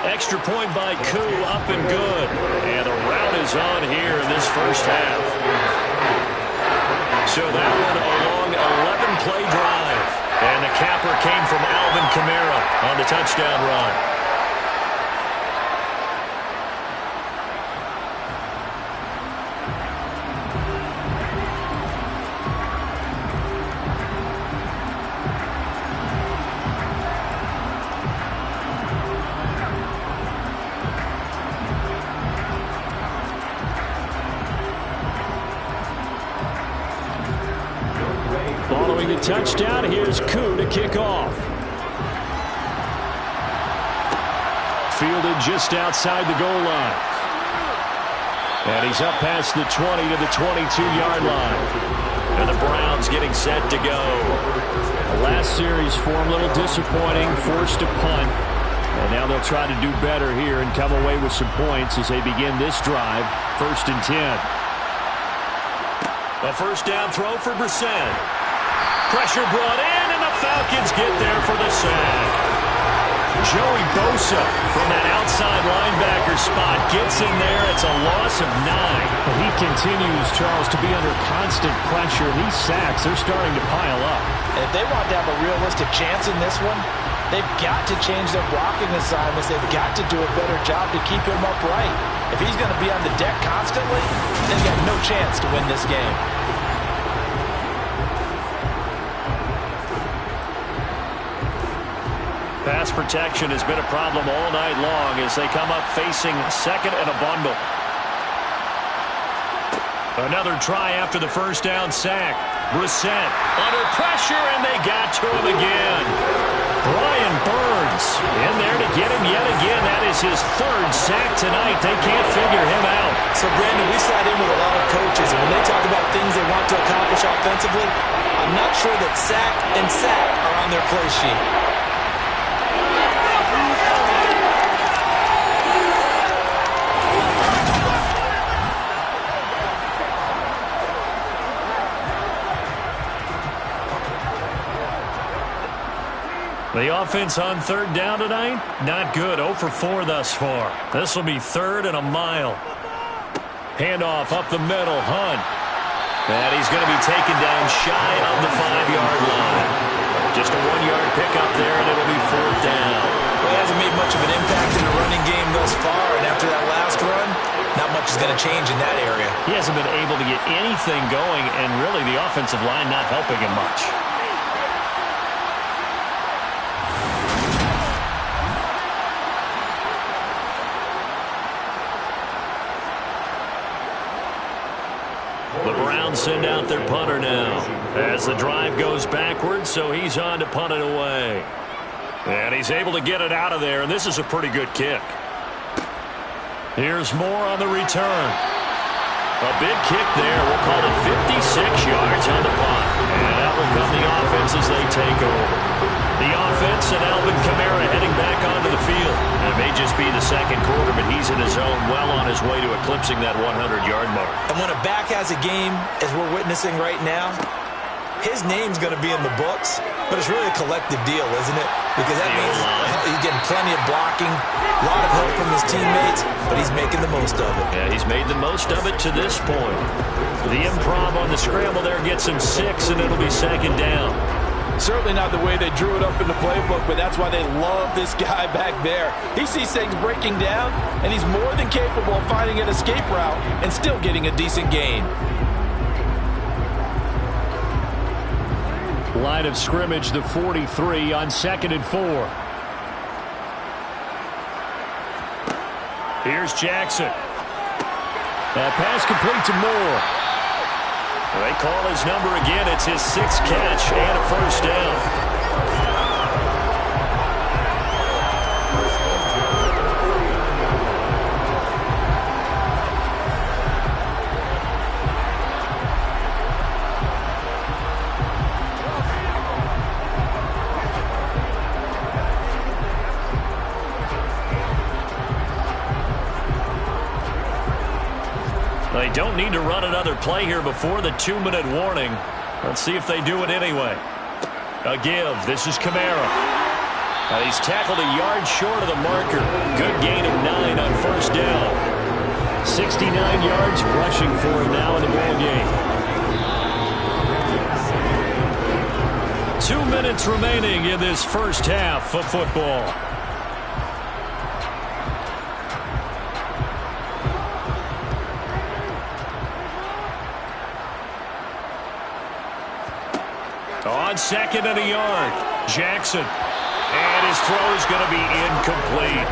Extra point by Koo, up and good. And the route is on here in this first half. So that one a long 11-play drive. And the capper came from Alvin Kamara on the touchdown run. Following the touchdown, here's Koo to kick off. Fielded just outside the goal line. And he's up past the 20 to the 22-yard line. And the Browns getting set to go. The last series for him, a little disappointing, forced a punt. And now they'll try to do better here and come away with some points as they begin this drive, 1st and 10. A first down throw for Brissett. Pressure brought in, and the Falcons get there for the sack. Joey Bosa from that outside linebacker spot gets in there. It's a loss of 9. He continues, Charles, to be under constant pressure. These sacks are starting to pile up. And if they want to have a realistic chance in this one, they've got to change their blocking assignments. They've got to do a better job to keep him upright. If he's going to be on the deck constantly, they've got no chance to win this game. Pass protection has been a problem all night long as they come up facing 2nd and a bundle. Another try after the first down sack. Brissett under pressure, and they got to him again. Brian Burns in there to get him yet again. That is his 3rd sack tonight. They can't figure him out. So, Brandon, we sat in with a lot of coaches, and when they talk about things they want to accomplish offensively, I'm not sure that sack and sack are on their play sheet. The offense on 3rd down tonight, not good. 0 for 4 thus far. This will be 3rd and a mile. Handoff up the middle, Hunt. And he's going to be taken down shy of the 5-yard line. Just a 1-yard pickup there, and it'll be 4th down. Well, he hasn't made much of an impact in the running game thus far, and after that last run, not much is going to change in that area. He hasn't been able to get anything going, and really the offensive line not helping him much. Browns send out their punter now as the drive goes backwards, so he's on to punt it away. And he's able to get it out of there, and this is a pretty good kick. Here's more on the return. A big kick there. We'll call it 56 yards on the punt. And out will come the offense as they take over. The offense and Alvin Kamara heading back onto the field. It may just be the second quarter, but he's in his zone, well on his way to eclipsing that 100-yard mark. And when a back has a game, as we're witnessing right now, his name's going to be in the books, but it's really a collective deal, isn't it? Because that means he's getting plenty of blocking, a lot of help from his teammates, but he's making the most of it. Yeah, he's made the most of it to this point. The improv on the scramble there gets him 6, and it'll be second down. Certainly not the way they drew it up in the playbook, but that's why they love this guy back there. He sees things breaking down, and he's more than capable of finding an escape route and still getting a decent gain. Line of scrimmage, the 43 on 2nd and 4. Here's Jackson. That pass complete to Moore. They call his number again. It's his 6th catch and a first down. They don't need to run another play here before the 2-minute warning. Let's see if they do it anyway. A give. This is Kamara. He's tackled a yard short of the marker. Good gain of 9 on first down. 69 yards rushing for him now in the ball game. 2 minutes remaining in this first half of football. On 2nd and a yard, Jackson. And his throw is going to be incomplete.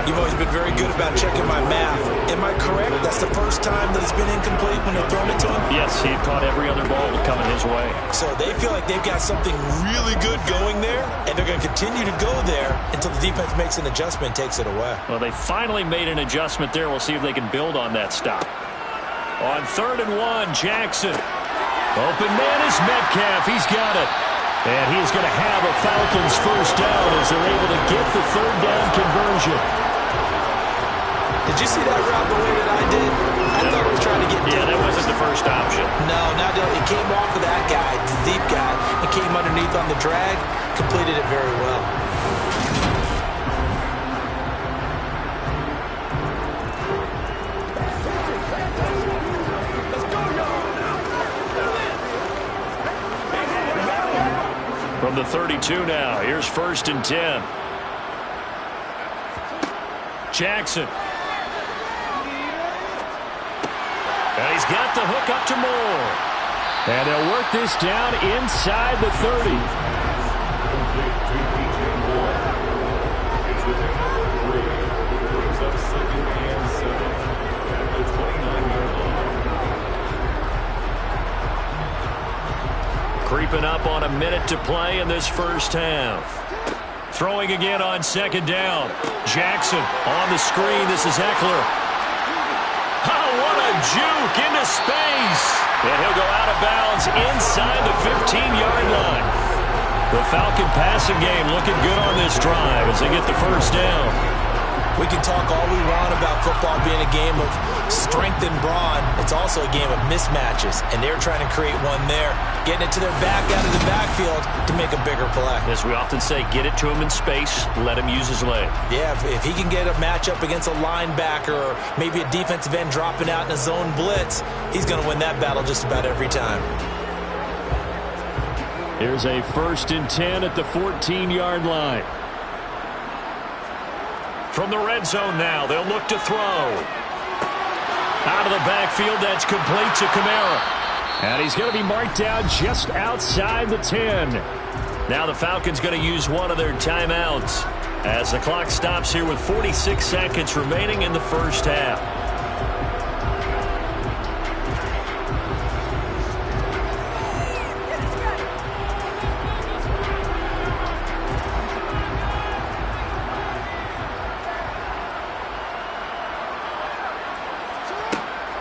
You've always been very good about checking my math. Am I correct? That's the first time that it's been incomplete when they've thrown it to him? Yes, he caught every other ball coming his way. So they feel like they've got something really good going there, and they're going to continue to go there until the defense makes an adjustment and takes it away. Well, they finally made an adjustment there. We'll see if they can build on that stop. On 3rd and 1, Jackson. Open man is Metcalf. He's got it. And he's going to have a Falcons first down as they're able to get the 3rd down conversion. Did you see that route the way that I did? I thought it was trying to get deep. Yeah, that wasn't the first option. No, not it came off of that guy, the deep guy, and came underneath on the drag, completed it very well. From the 32 now, here's 1st and 10. Jackson. And he's got the hook up to Moore. And they'll work this down inside the 30. Creeping up on a minute to play in this first half. Throwing again on 2nd down. Jackson on the screen. This is Eckler. Oh, what a juke into space. And he'll go out of bounds inside the 15-yard line. The Falcon passing game looking good on this drive as they get the first down. We can talk all we want about football being a game of strength and brawn. It's also a game of mismatches, and they're trying to create one there, getting it to their back out of the backfield to make a bigger play. As we often say, get it to him in space, let him use his leg. Yeah, if he can get a matchup against a linebacker or maybe a defensive end dropping out in a zone blitz, he's going to win that battle just about every time. Here's a 1st and 10 at the 14-yard line. From the red zone now, they'll look to throw. Out of the backfield, that's complete to Kamara. And he's going to be marked down just outside the 10. Now the Falcons going to use one of their timeouts as the clock stops here with 46 seconds remaining in the first half.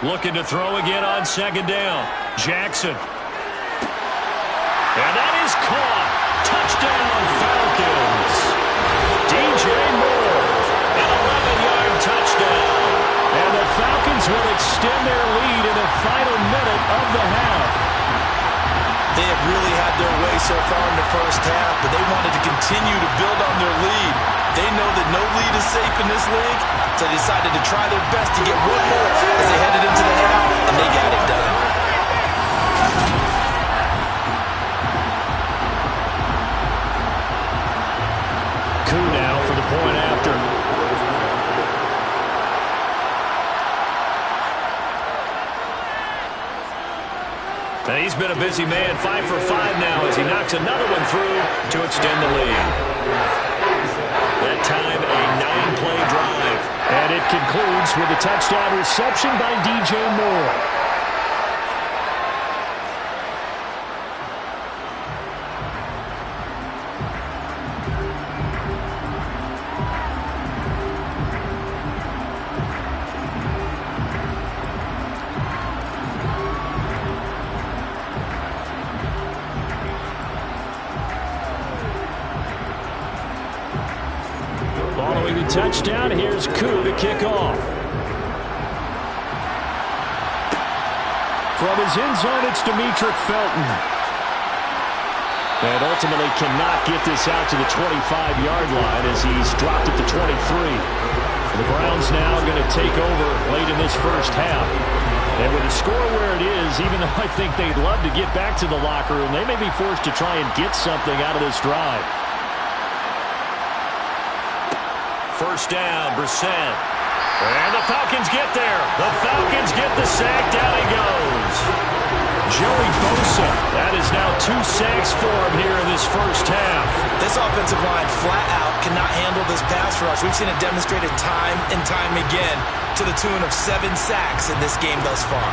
Looking to throw again on second down. Jackson. And that is caught. Touchdown, Falcons. DJ Moore. An 11-yard touchdown. And the Falcons will extend their lead in the final minute of the half. They have really had their way so far in the first half, but they wanted to continue to build on their lead. They know that no lead is safe in this league, so they decided to try their best to get one more as they headed into the half, and they got it done. Coup now for the point after. And he's been a busy man, 5 for 5 now as he knocks another one through to extend the lead. That time, a 9-play drive. And it concludes with a touchdown reception by DJ Moore. Following the touchdown, here's Koo to kick off. From his end zone, it's Demetric Felton. And ultimately cannot get this out to the 25-yard line as he's dropped at the 23. The Browns now going to take over late in this first half. And with the score where it is, even though I think they'd love to get back to the locker room, they may be forced to try and get something out of this drive. First down, Brissett. And the Falcons get there. The Falcons get the sack. Down he goes. Joey Bosa. That is now 2 sacks for him here in this first half. This offensive line flat out cannot handle this pass rush. We've seen it demonstrated time and time again to the tune of 7 sacks in this game thus far.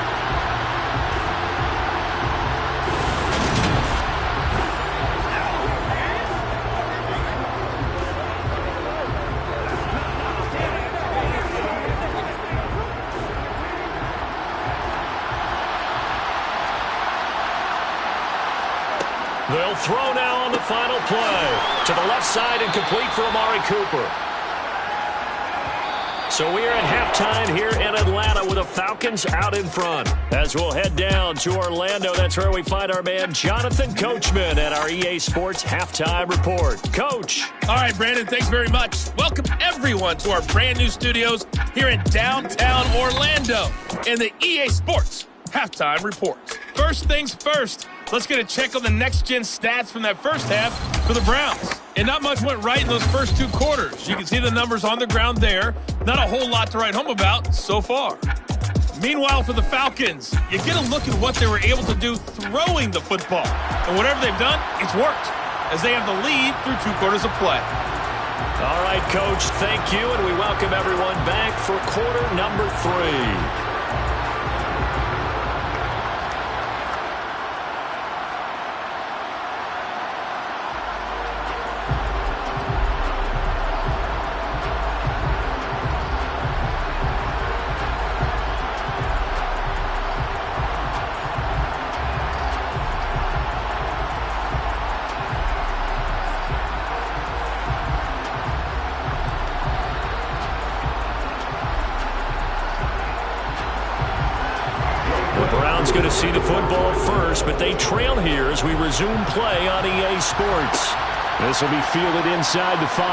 They'll throw now on the final play. To the left side and complete for Amari Cooper. So we are at halftime here in Atlanta with the Falcons out in front. As we'll head down to Orlando, that's where we find our man Jonathan Coachman at our EA Sports Halftime Report. Coach. All right, Brandon, thanks very much. Welcome, everyone, to our brand new studios here in downtown Orlando in the EA Sports Halftime Report. First things first, let's get a check on the next-gen stats from that first half for the Browns. And not much went right in those first 2 quarters. You can see the numbers on the ground there. Not a whole lot to write home about so far. Meanwhile, for the Falcons, you get a look at what they were able to do throwing the football. And whatever they've done, it's worked, as they have the lead through 2 quarters of play. All right, Coach, thank you, and we welcome everyone back for quarter number 3. Going to see the football first, but they trail here as we resume play on EA Sports. This will be fielded inside the 5.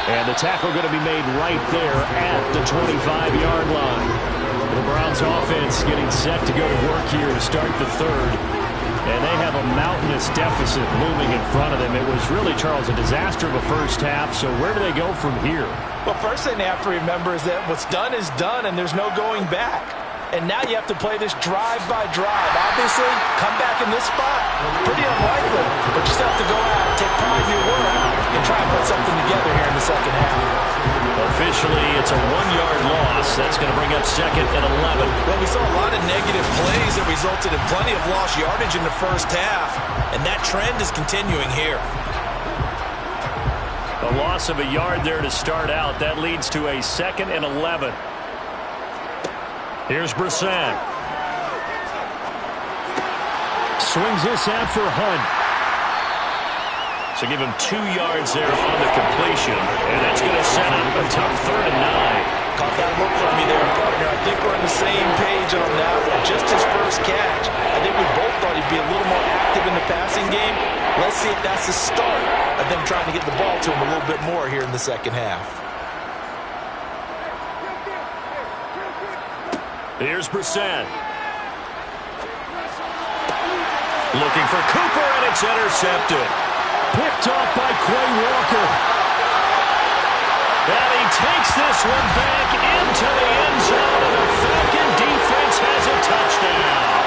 And the tackle going to be made right there at the 25-yard line. The Browns offense getting set to go to work here to start the 3rd. And they have a mountainous deficit looming in front of them. It was really, Charles, a disaster of a first half. So where do they go from here? Well, first thing they have to remember is that what's done is done, and there's no going back. And now you have to play this drive by drive. Obviously, come back in this spot, pretty unlikely. But you still have to go out, take pride in your work, and try and put something together here in the second half. Officially, it's a 1-yard loss. That's going to bring up 2nd and 11. Well, we saw a lot of negative plays that resulted in plenty of lost yardage in the first half. And that trend is continuing here. A loss of a yard there to start out. That leads to a 2nd and 11. Here's Brissett. Swings this out for Hunt. So give him 2 yards there on the completion, and that's going to set up a tough 3rd and 9. Caught that look from me there, partner. I think we're on the same page on that one. Just his first catch. I think we both thought he'd be a little more active in the passing game. Let's see if that's the start of them trying to get the ball to him a little bit more here in the second half. Here's Brissett. Looking for Cooper, and it's intercepted. Picked off by Quay Walker. And he takes this one back into the end zone, and the Falcon defense has a touchdown.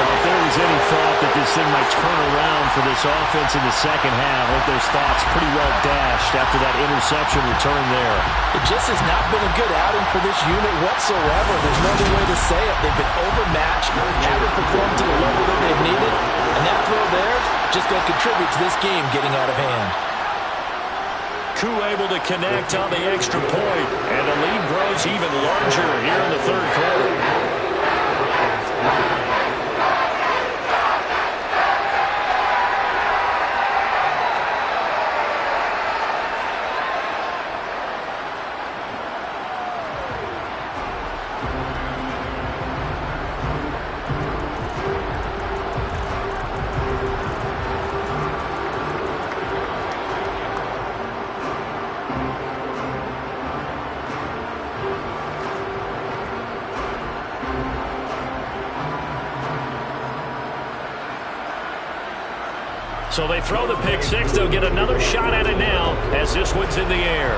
Well, if there was any thought that this thing might turn around for this offense in the second half, I think those thoughts pretty well dashed after that interception return there. It just has not been a good outing for this unit whatsoever. There's no other way to say it. They've been overmatched, haven't performed to the level that they've needed, and that throw there just going to contribute to this game getting out of hand. Koo able to connect on the extra point, and the lead grows even larger here in the 3rd quarter. So they throw the pick 6. They'll get another shot at it now as this one's in the air.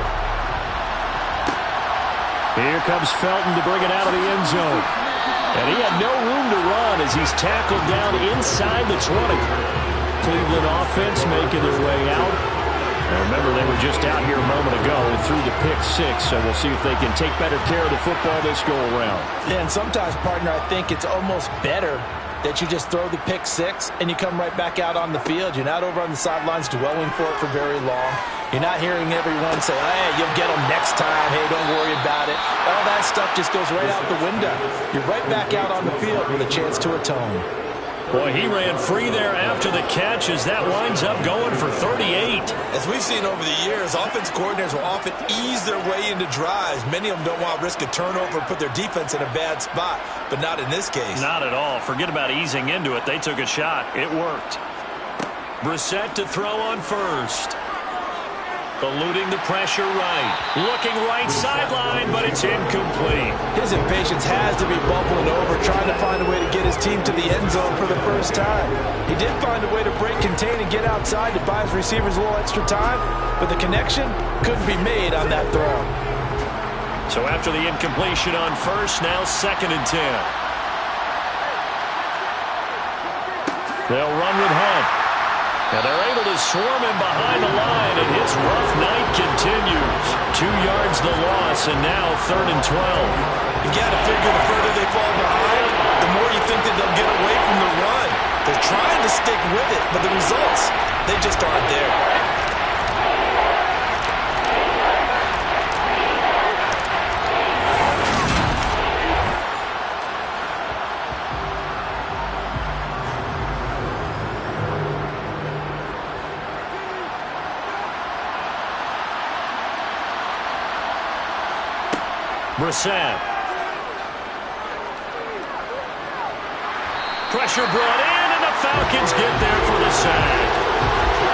Here comes Felton to bring it out of the end zone. And he had no room to run as he's tackled down inside the 20. Cleveland offense making their way out. And remember, they were just out here a moment ago and threw the pick 6, so we'll see if they can take better care of the football this go-around. Yeah, and sometimes, partner, I think it's almost better that you just throw the pick 6 and you come right back out on the field. You're not over on the sidelines dwelling for it for very long. You're not hearing everyone say, hey, you'll get them next time. Hey, don't worry about it. All that stuff just goes right out the window. You're right back out on the field with a chance to atone. Boy, he ran free there after the catch as that winds up going for 38. As we've seen over the years, offensive coordinators will often ease their way into drives. Many of them don't want to risk a turnover and put their defense in a bad spot, but not in this case. Not at all. Forget about easing into it. They took a shot. It worked. Brissett to throw on first. Eluding the pressure right. Looking right sideline, but it's incomplete. His impatience has to be bubbling over, trying to find a way to get his team to the end zone for the first time. He did find a way to break, contain, and get outside to buy his receivers a little extra time, but the connection couldn't be made on that throw. So after the incompletion on first, now 2nd and 10. They'll run with Hunt. And they're able to swarm him behind the line, and his rough night continues. 2 yards the loss, and now 3rd and 12. You got to figure the further they fall behind, the more you think that they'll get away from the run. They're trying to stick with it, but the results, they just aren't there. Brissett. Pressure brought in, and the Falcons get there for the sack.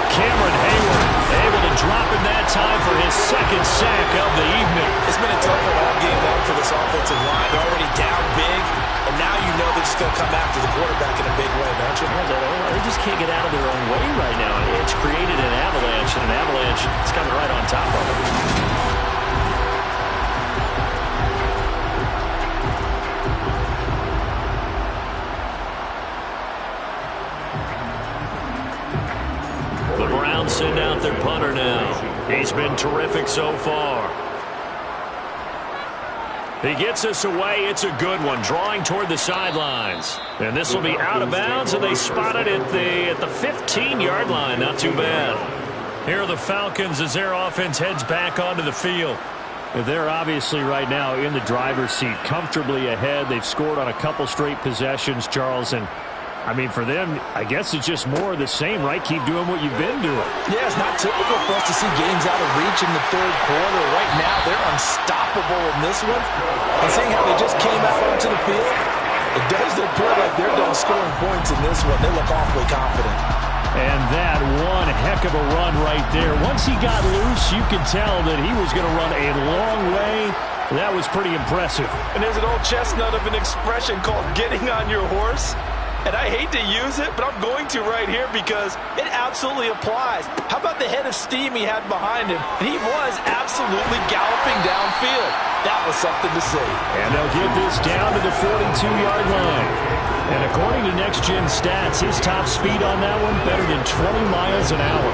Cameron Hayward able to drop him that time for his 2nd sack of the evening. It's been a tough one all game long for this offensive line. They're already down big, and now you know they're just going to come after the quarterback in a big way, don't you? They just can't get out of their own way right now. It's created an avalanche, and an avalanche is coming right on top of it. Send out their punter now. He's been terrific so far. He gets us away. It's a good one, drawing toward the sidelines. And this will be out of bounds, and they spot it at the 15-yard line. Not too bad. Here are the Falcons as their offense heads back onto the field. They're obviously right now in the driver's seat, comfortably ahead. They've scored on a couple straight possessions, Charles, and I mean, for them, I guess it's just more of the same, right? Keep doing what you've been doing. Yeah, it's not typical for us to see games out of reach in the third quarter. Right now, they're unstoppable in this one. And seeing how they just came out onto the field, it does appear like they're done scoring points in this one. They look awfully confident. And that one heck of a run right there. Once he got loose, you could tell that he was going to run a long way. That was pretty impressive. And there's an old chestnut of an expression called getting on your horse. And I hate to use it, but I'm going to right here because it absolutely applies. How about the head of steam he had behind him? And he was absolutely galloping downfield. That was something to see. And they'll get this down to the 42-yard line. And according to Next Gen Stats, his top speed on that one better than 20 miles an hour.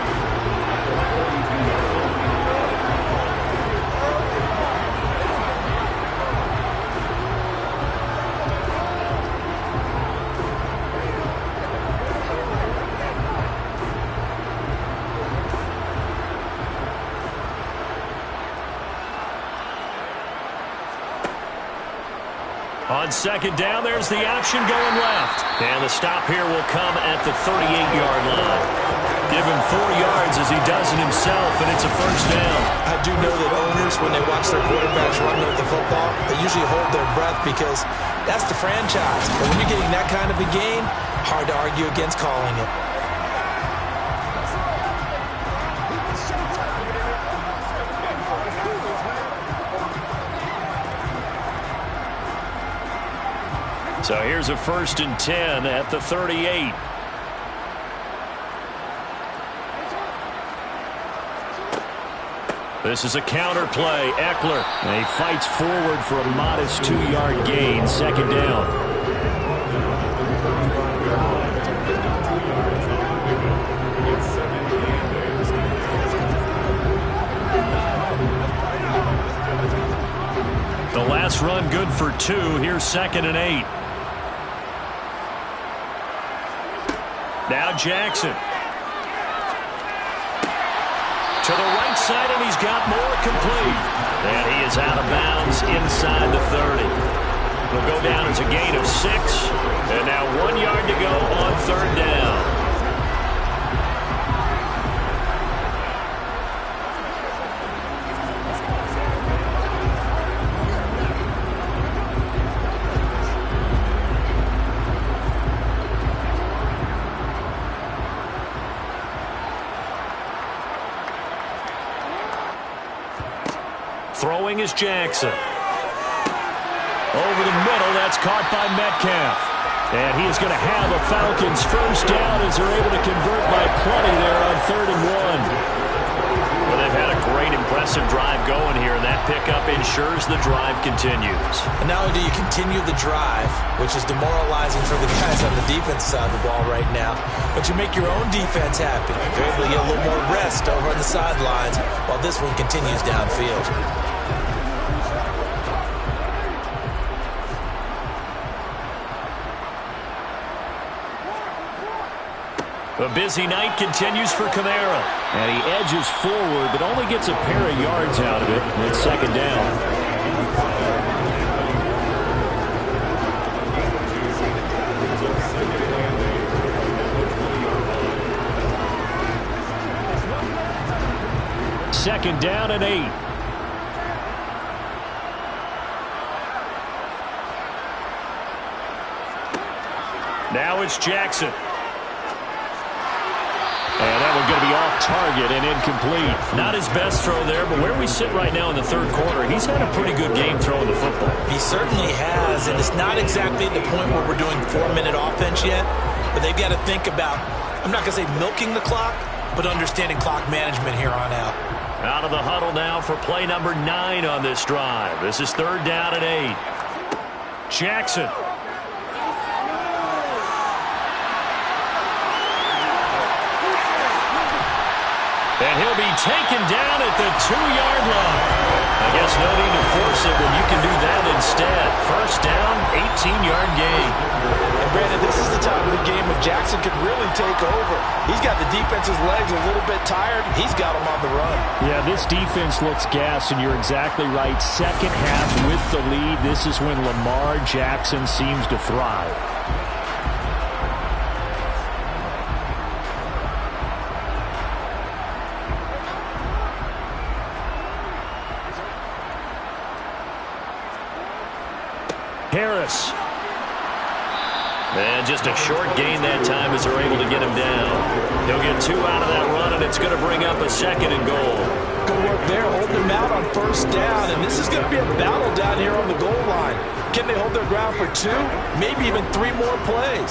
On second down, there's the option going left. And the stop here will come at the 38-yard line. Give him 4 yards as he does it himself, and it's a first down. I do know that owners, when they watch their quarterbacks run with the football, they usually hold their breath because that's the franchise. But when you're getting that kind of a game, hard to argue against calling it. So here's a 1st and 10 at the 38. This is a counter play. Eckler. And he fights forward for a modest 2-yard gain. Second down. The last run good for 2. Here's 2nd and 8. Now Jackson. To the right side, and he's got more complete. And he is out of bounds inside the 30. He'll go down as a gain of 6. And now 1 yard to go on 3rd down. Throwing is Jackson. Over the middle, that's caught by Metcalf. And he is going to have a Falcons first down as they're able to convert by plenty there on 3rd and 1. Well, they've had a great, impressive drive going here, and that pickup ensures the drive continues. And not only do you continue the drive, which is demoralizing for the guys on the defense side of the ball right now, but you make your own defense happy. They're able to get a little more rest over on the sidelines while this one continues downfield. A busy night continues for Kamara. And he edges forward, but only gets a pair of yards out of it. And it's 2nd down. Second down and 8. Now it's Jackson. And that one's going to be off target and incomplete. Not his best throw there, but where we sit right now in the 3rd quarter, he's had a pretty good game throwing the football. He certainly has, and it's not exactly at the point where we're doing 4-minute offense yet, but they've got to think about, I'm not going to say milking the clock, but understanding clock management here on out. Out of the huddle now for play number 9 on this drive. This is 3rd down and 8. Jackson. And he'll be taken down at the 2-yard line. I guess no need to force it when you can do that instead. First down, 18-yard gain. And Brandon, this is the time of the game when Jackson could really take over. He's got the defense's legs a little bit tired. He's got them on the run. Yeah, this defense looks gassed, and you're exactly right. Second half with the lead, this is when Lamar Jackson seems to thrive. Harris. And just a short gain that time as they're able to get him down. He'll get 2 out of that run, and it's going to bring up a 2nd and goal. Good work there, holding him out on first down, and this is going to be a battle down here on the goal line. Can they hold their ground for 2, maybe even 3 more plays?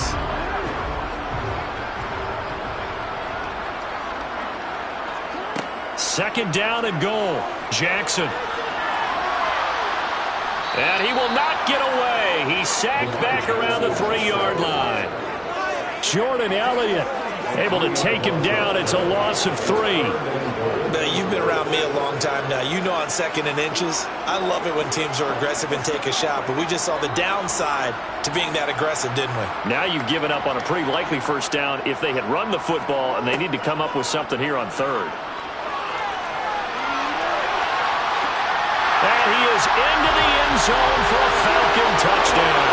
Second down and goal. Jackson. And he will not get away. He's sacked back around the 3-yard line. Jordan Elliott able to take him down. It's a loss of 3. Now, you've been around me a long time now. You know on 2nd and inches, I love it when teams are aggressive and take a shot, but we just saw the downside to being that aggressive, didn't we? Now you've given up on a pretty likely first down if they had run the football, and they need to come up with something here on 3rd. And he is into the end zone for a Falcon touchdown.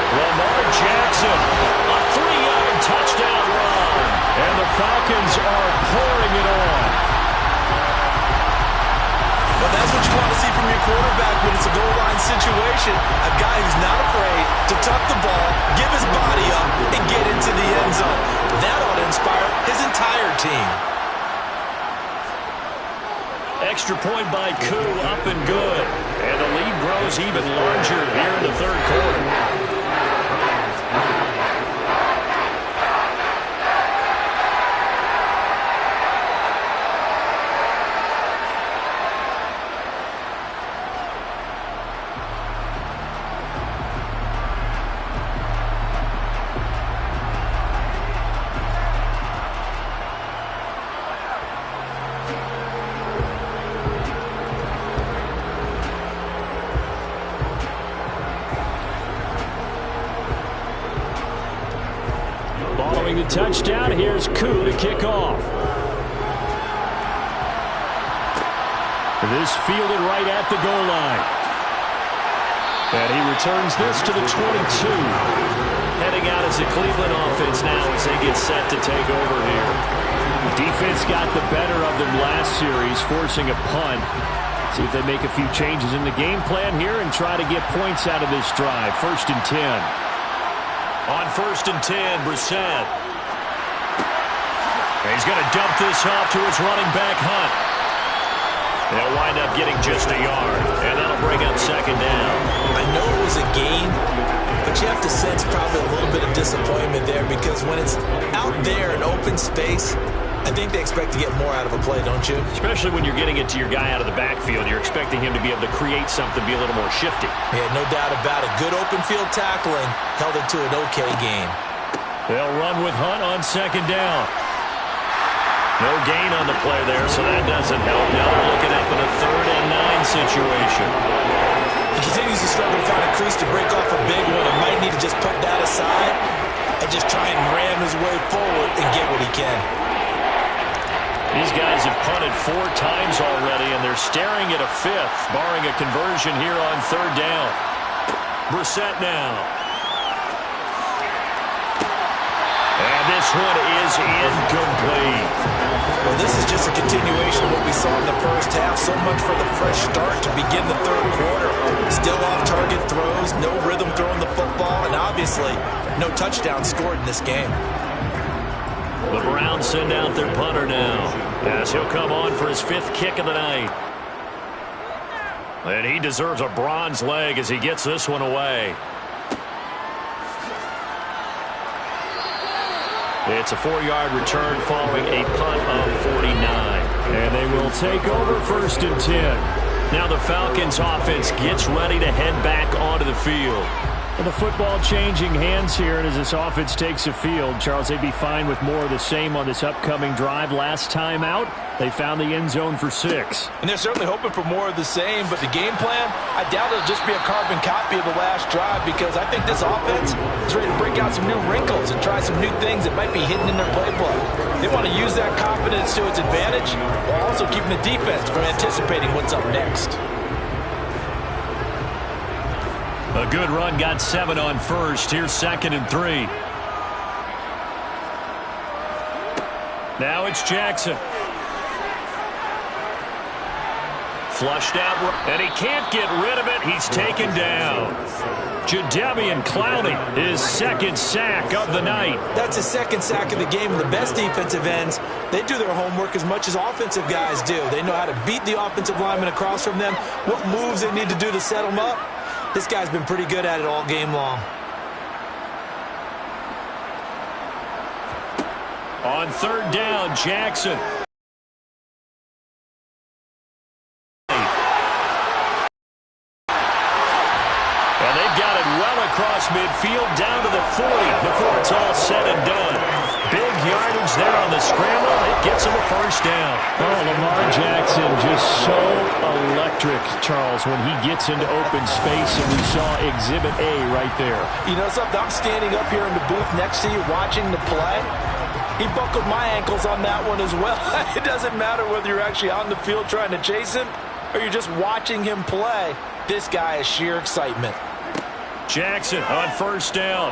Lamar Jackson, a 3-yard touchdown run. And the Falcons are pouring it on. Well, that's what you want to see from your quarterback when it's a goal line situation. A guy who's not afraid to tuck the ball, give his body up, and get into the end zone. That ought to inspire his entire team. Extra point by Koo, up and good. And the lead grows even larger here in the 3rd quarter. The touchdown. Here's Koo to kick off. This fielded right at the goal line. And he returns this to the 22. Heading out as the Cleveland offense now as they get set to take over here. Defense got the better of them last series, forcing a punt. See if they make a few changes in the game plan here and try to get points out of this drive. 1st and 10. On 1st and 10, Brissett. He's going to dump this off to his running back, Hunt. They'll wind up getting just a yard, and that'll bring up 2nd down. I know it was a gain, but you have to sense probably a little bit of disappointment there because when it's out there in open space, I think they expect to get more out of a play, don't you? Especially when you're getting it to your guy out of the backfield. You're expecting him to be able to create something, be a little more shifty. Yeah, no doubt about it. Good open field tackling held it to an okay game. They'll run with Hunt on 2nd down. No gain on the play there, so that doesn't help. Now they're looking up in a 3rd and 9 situation. He continues to struggle to find a crease to break off a big one and might need to just put that aside and just try and ram his way forward and get what he can. These guys have punted 4 times already, and they're staring at a 5th, barring a conversion here on 3rd down. Brissett now. And this one is incomplete. Well, this is just a continuation of what we saw in the first half. So much for the fresh start to begin the 3rd quarter. Still off-target throws, no rhythm throwing the football, and obviously no touchdown scored in this game. The Browns send out their punter now, as he'll come on for his 5th kick of the night. And he deserves a bronze leg as he gets this one away. It's a 4-yard return following a punt of 49. And they will take over 1st and 10. Now the Falcons offense gets ready to head back onto the field. And the football changing hands here, and as this offense takes the field, Charles, they'd be fine with more of the same on this upcoming drive. Last time out, They found the end zone for 6. And they're certainly hoping for more of the same, but the game plan, I doubt it'll just be a carbon copy of the last drive, because I think this offense is ready to break out some new wrinkles and try some new things that might be hidden in their playbook. They want to use that confidence to its advantage while also keeping the defense from anticipating what's up next. A good run got 7 on first. Here's 2nd and 3. Now it's Jackson. Flushed out, and he can't get rid of it. He's taken down. Jadeveon Clowney, his 2nd sack of the night. That's his 2nd sack of the game. And the best defensive ends, they do their homework as much as offensive guys do. They know how to beat the offensive lineman across from them, what moves they need to do to set them up. This guy's been pretty good at it all game long. On 3rd down, Jackson. And they've got it well across midfield down to the 40 before it's all said and done. Big yardage there on the scramble. It gets him a 1st down. Oh, Lamar Jackson just so electric, Charles, when he gets into open space, and we saw Exhibit A right there. You know something? I'm standing up here in the booth next to you watching the play. He buckled my ankles on that one as well. It doesn't matter whether you're actually on the field trying to chase him or you're just watching him play. This guy is sheer excitement. Jackson on 1st down.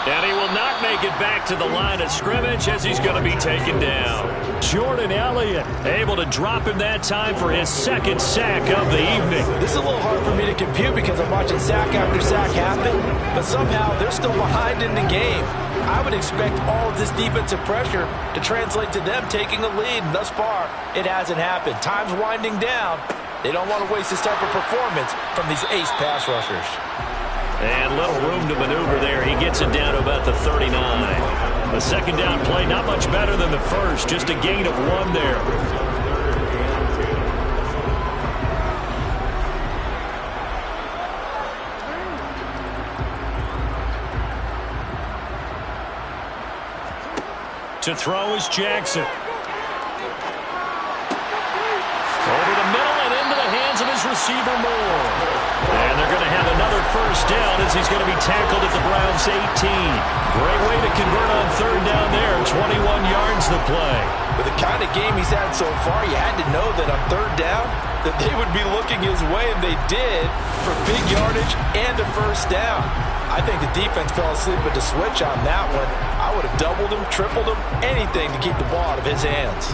And he will not make it back to the line of scrimmage as he's going to be taken down. Jordan Elliott able to drop him that time for his 2nd sack of the evening. This is a little hard for me to compute because I'm watching sack after sack happen, but somehow they're still behind in the game. I would expect all of this defensive pressure to translate to them taking a lead, and thus far, it hasn't happened. Time's winding down. They don't want to waste this type of performance from these ace pass rushers. And little room to maneuver there. He gets it down to about the 39. The 2nd down play, not much better than the first. Just a gain of 1 there. To throw is Jackson. Over the middle and into the hands of his receiver Moore. And they're going to have another 1st down as he's going to be tackled at the Browns' 18. Great way to convert on 3rd down there. 21 yards the play. With the kind of game he's had so far, you had to know that on 3rd down that they would be looking his way, and they did, for big yardage and a 1st down. I think the defense fell asleep with the switch on that one. I would have doubled him, tripled him, anything to keep the ball out of his hands.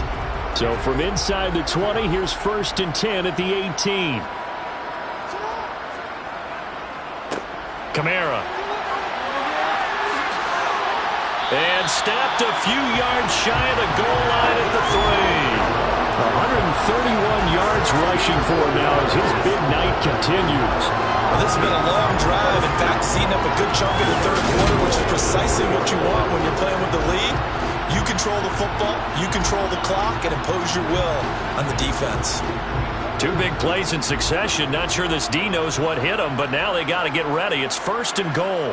So from inside the 20, here's 1st and 10 at the 18. Kamara. And stopped a few yards shy of the goal line at the 3. 131 yards rushing for him now as his big night continues. Well, this has been a long drive. In fact, seeing up a good chunk of the 3rd quarter, which is precisely what you want when you're playing with the lead. You control the football, you control the clock, and impose your will on the defense. 2 big plays in succession. Not sure this D knows what hit him, but now they got to get ready. It's 1st and goal.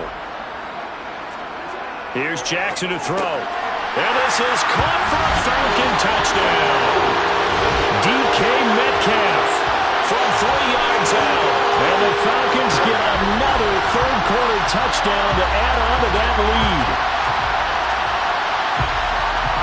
Here's Jackson to throw. And this is caught for a Falcon touchdown. DK Metcalf from 3 yards out. And the Falcons get another 3rd quarter touchdown to add on to that lead.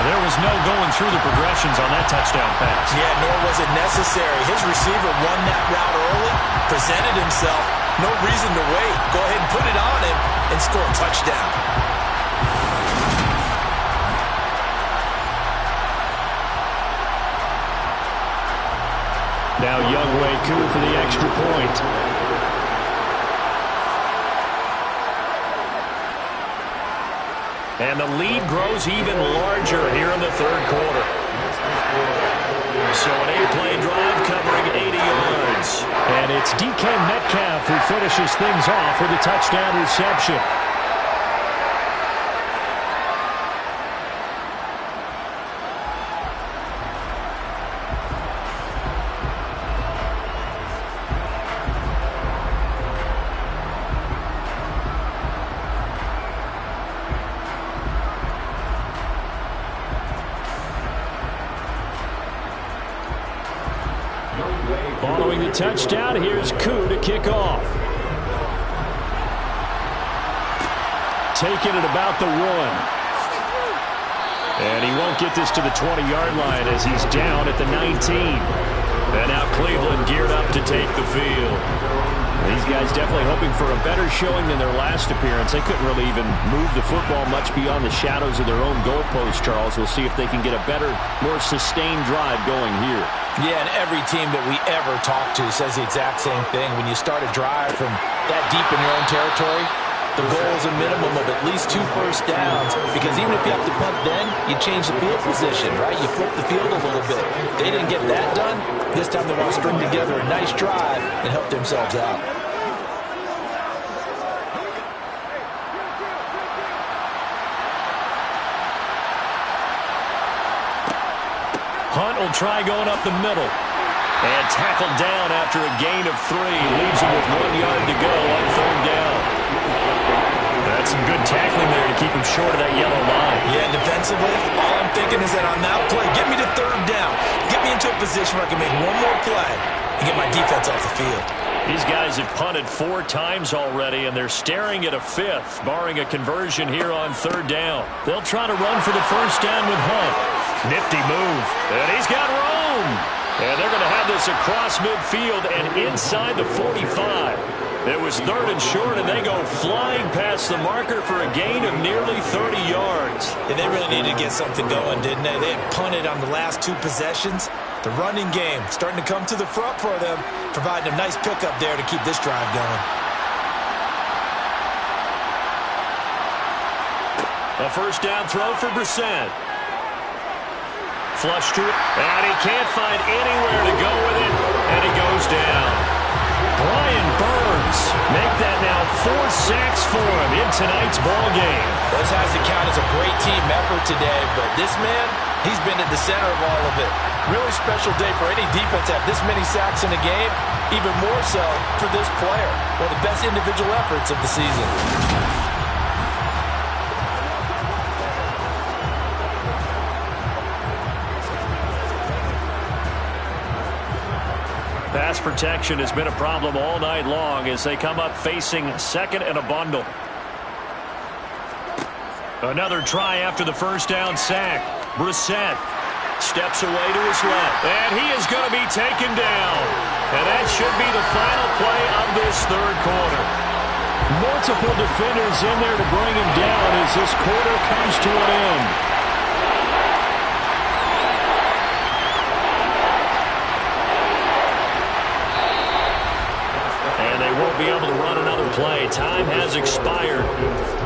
There was no going through the progressions on that touchdown pass. Yeah, nor was it necessary. His receiver won that route early, presented himself. No reason to wait. Go ahead and put it on him and score a touchdown. Now Younghoe Koo for the extra point. And the lead grows even larger here in the 3rd quarter. So an 8-play drive covering 80 yards. And it's DK Metcalf who finishes things off with a touchdown reception. Following the touchdown, here's Koo to kick off. Taking it about the 1. And he won't get this to the 20-yard line as he's down at the 19. And now Cleveland geared up to take the field. These guys definitely hoping for a better showing than their last appearance. They couldn't really even move the football much beyond the shadows of their own goalpost, Charles. We'll see if they can get a better, more sustained drive going here. Yeah, and every team that we ever talk to says the exact same thing. When you start a drive from that deep in your own territory, the goal is a minimum of at least 2 first downs, because even if you have to punt then, you change the field position, right? You flip the field a little bit. They didn't get that done. This time they want to string together a nice drive and help themselves out. Hunt will try going up the middle. And tackled down after a gain of 3. Leaves him with 1 yard to go on 3rd down. That's some good tackling there to keep him short of that yellow line. Yeah, defensively, all I'm thinking is that on that play, get me to 3rd down. Get me into a position where I can make one more play and get my defense off the field. These guys have punted 4 times already, and they're staring at a 5th, barring a conversion here on 3rd down. They'll try to run for the 1st down with Hunt. Nifty move. And he's got room. And they're going to have this across midfield and inside the 45. It was 3rd and short, and they go flying past the marker for a gain of nearly 30 yards. Yeah, they really needed to get something going, didn't they? They had punted on the last 2 possessions. The running game starting to come to the front for them, providing a nice pickup there to keep this drive going. A 1st down throw for Brissett. Flush to it, and he can't find anywhere to go with it, and he goes down. Brian Burns make that now 4 sacks for him in tonight's ball game. This has to count as a great team effort today, but this man, he's been at the center of all of it. Really special day for any defense to have this many sacks in a game, even more so for this player. One of the best individual efforts of the season. Pass protection has been a problem all night long as they come up facing 2nd and a bundle. Another try after the 1st down sack. Brissett steps away to his left, and he is going to be taken down. And that should be the final play of this 3rd quarter. Multiple defenders in there to bring him down as this quarter comes to an end. Won't be able to run another play. Time has expired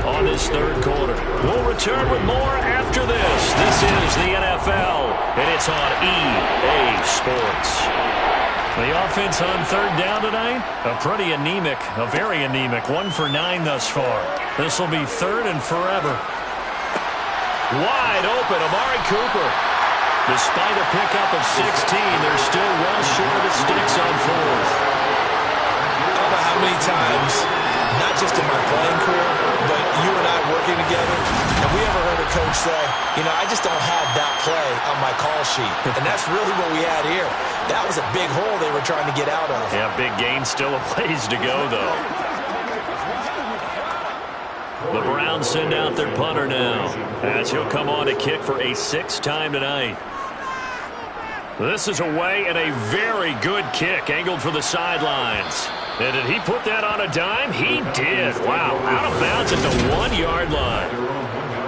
on this 3rd quarter. We'll return with more after this. This is the NFL, and it's on EA Sports. The offense on 3rd down tonight, a very anemic 1 for 9 thus far. This will be 3rd and forever. Wide open, Amari Cooper. Despite a pickup of 16, they're still well short of the sticks on 4th. I don't know how many times, not just in my playing career, but you and I working together, have we ever heard a coach say, I just don't have that play on my call sheet. And that's really what we had here. That was a big hole they were trying to get out of. Yeah, big gain, still a ways to go, though. The Browns send out their punter now, as he'll come on to kick for a 6th time tonight. This is away and a very good kick, angled for the sidelines. And did he put that on a dime? He did. Wow, out of bounds at the 1-yard line.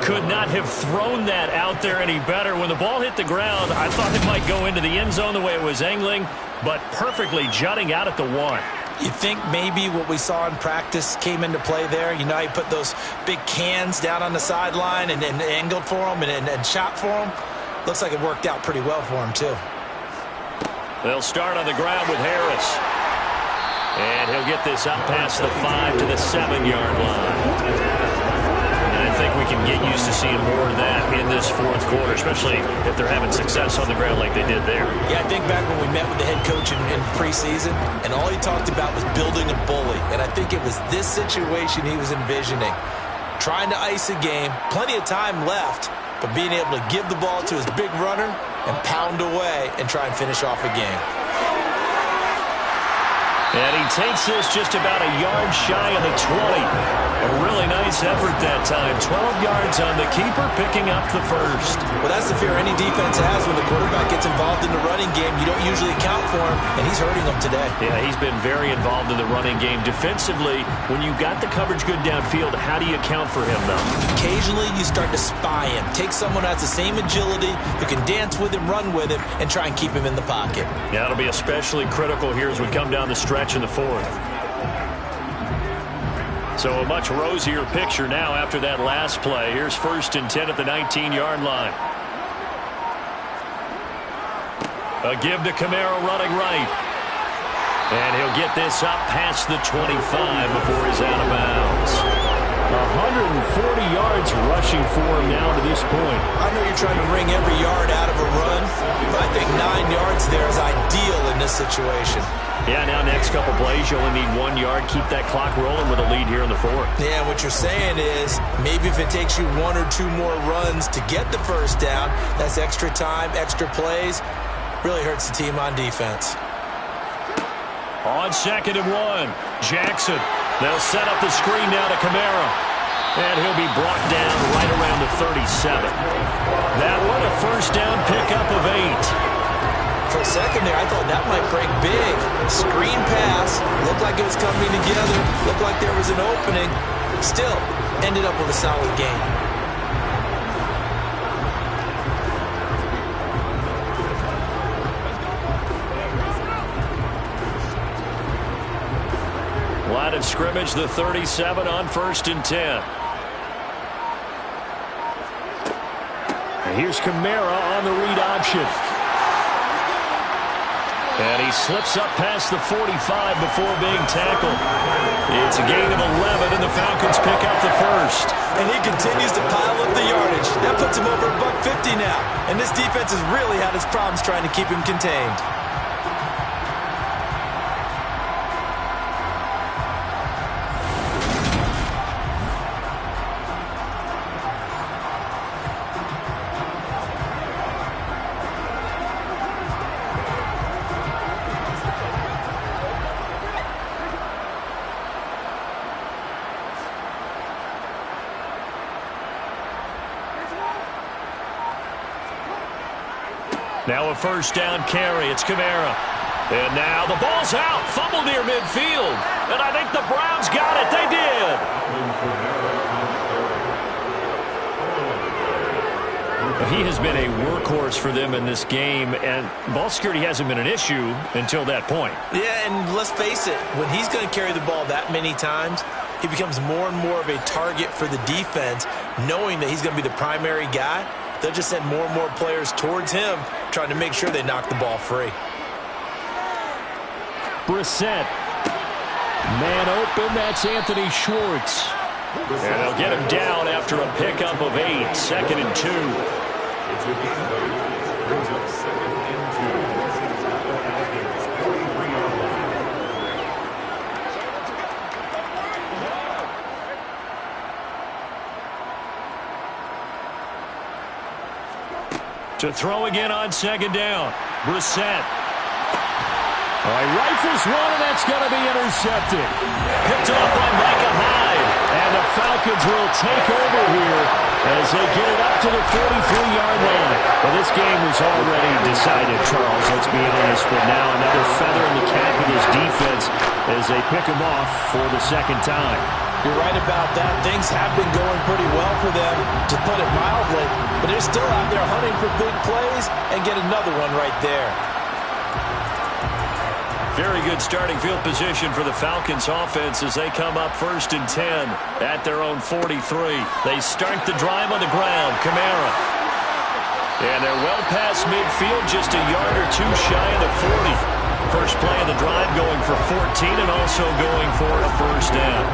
Could not have thrown that out there any better. When the ball hit the ground, I thought it might go into the end zone the way it was angling, but perfectly jutting out at the 1. You think maybe what we saw in practice came into play there? You put those big cans down on the sideline and angled for them and shot for them. Looks like it worked out pretty well for him, too. They'll start on the ground with Harris. And he'll get this up past the 5 to the 7-yard line. And I think we can get used to seeing more of that in this 4th quarter, especially if they're having success on the ground like they did there. Yeah, I think back when we met with the head coach in preseason, and all he talked about was building a bully. And I think it was this situation he was envisioning. Trying to ice a game, plenty of time left, but being able to give the ball to his big runner and pound away and try and finish off a game. And he takes this just about a yard shy of the 20. A really nice effort that time. 12 yards on the keeper, picking up the first. Well, that's the fear any defense has when the quarterback gets involved in the running game. You don't usually account for him, and he's hurting them today. Yeah, he's been very involved in the running game. Defensively, when you got the coverage good downfield, how do you account for him, though? Occasionally, you start to spy him. Take someone who has the same agility, who can dance with him, run with him, and try and keep him in the pocket. Yeah, it'll be especially critical here as we come down the stretch in the fourth. So a much rosier picture now after that last play. Here's 1st and 10 at the 19-yard line. A give to Camaro running right. And he'll get this up past the 25 before he's out of bounds. 140 yards rushing for him now to this point. I know you're trying to wring every yard out of a run, but I think 9 yards there is ideal in this situation. Yeah, now next couple plays, you only need 1 yard. Keep that clock rolling with a lead here in the fourth. Yeah, what you're saying is maybe if it takes you 1 or 2 more runs to get the first down, that's extra time, extra plays. Really hurts the team on defense. On 2nd and 1, Jackson. They'll set up the screen now to Camaro. And he'll be brought down right around the 37. That one a first down pickup of 8. For a second there, I thought that might break big. Screen pass. Looked like it was coming together. Looked like there was an opening. Still, ended up with a solid game. Line of scrimmage, the 37 on 1st and 10. And here's Camara on the read option. And he slips up past the 45 before being tackled. It's a gain of 11, and the Falcons pick up the first. And he continues to pile up the yardage. That puts him over $150 now. And this defense has really had its problems trying to keep him contained. Now a first down carry. It's Camara. And now the ball's out. Fumble near midfield. And I think the Browns got it. They did. He has been a workhorse for them in this game, and ball security hasn't been an issue until that point. Yeah, and let's face it, when he's going to carry the ball that many times, he becomes more and more of a target for the defense, knowing that he's going to be the primary guy. They'll just send more and more players towards him, trying to make sure they knock the ball free. Brissett. Man open, that's Anthony Schwartz. And they'll get him down after a pickup of 8, 2nd and 2. To throw again on 2nd down. Brissett. All right, rifles one, and that's going to be intercepted. Picked off by Micah Hyde. And the Falcons will take over here as they get it up to the 43-yard line. Well, this game was already decided, Charles, let's be honest. But now another feather in the cap of this defense as they pick him off for the 2nd time. You're right about that. Things have been going pretty well for them, to put it mildly. But they're still out there hunting for big plays and get another one right there. Very good starting field position for the Falcons offense as they come up 1st and 10 at their own 43. They start the drive on the ground. Camara. And they're well past midfield, just a yard or 2 shy of the 40. First play of the drive going for 14 and also going for a first down.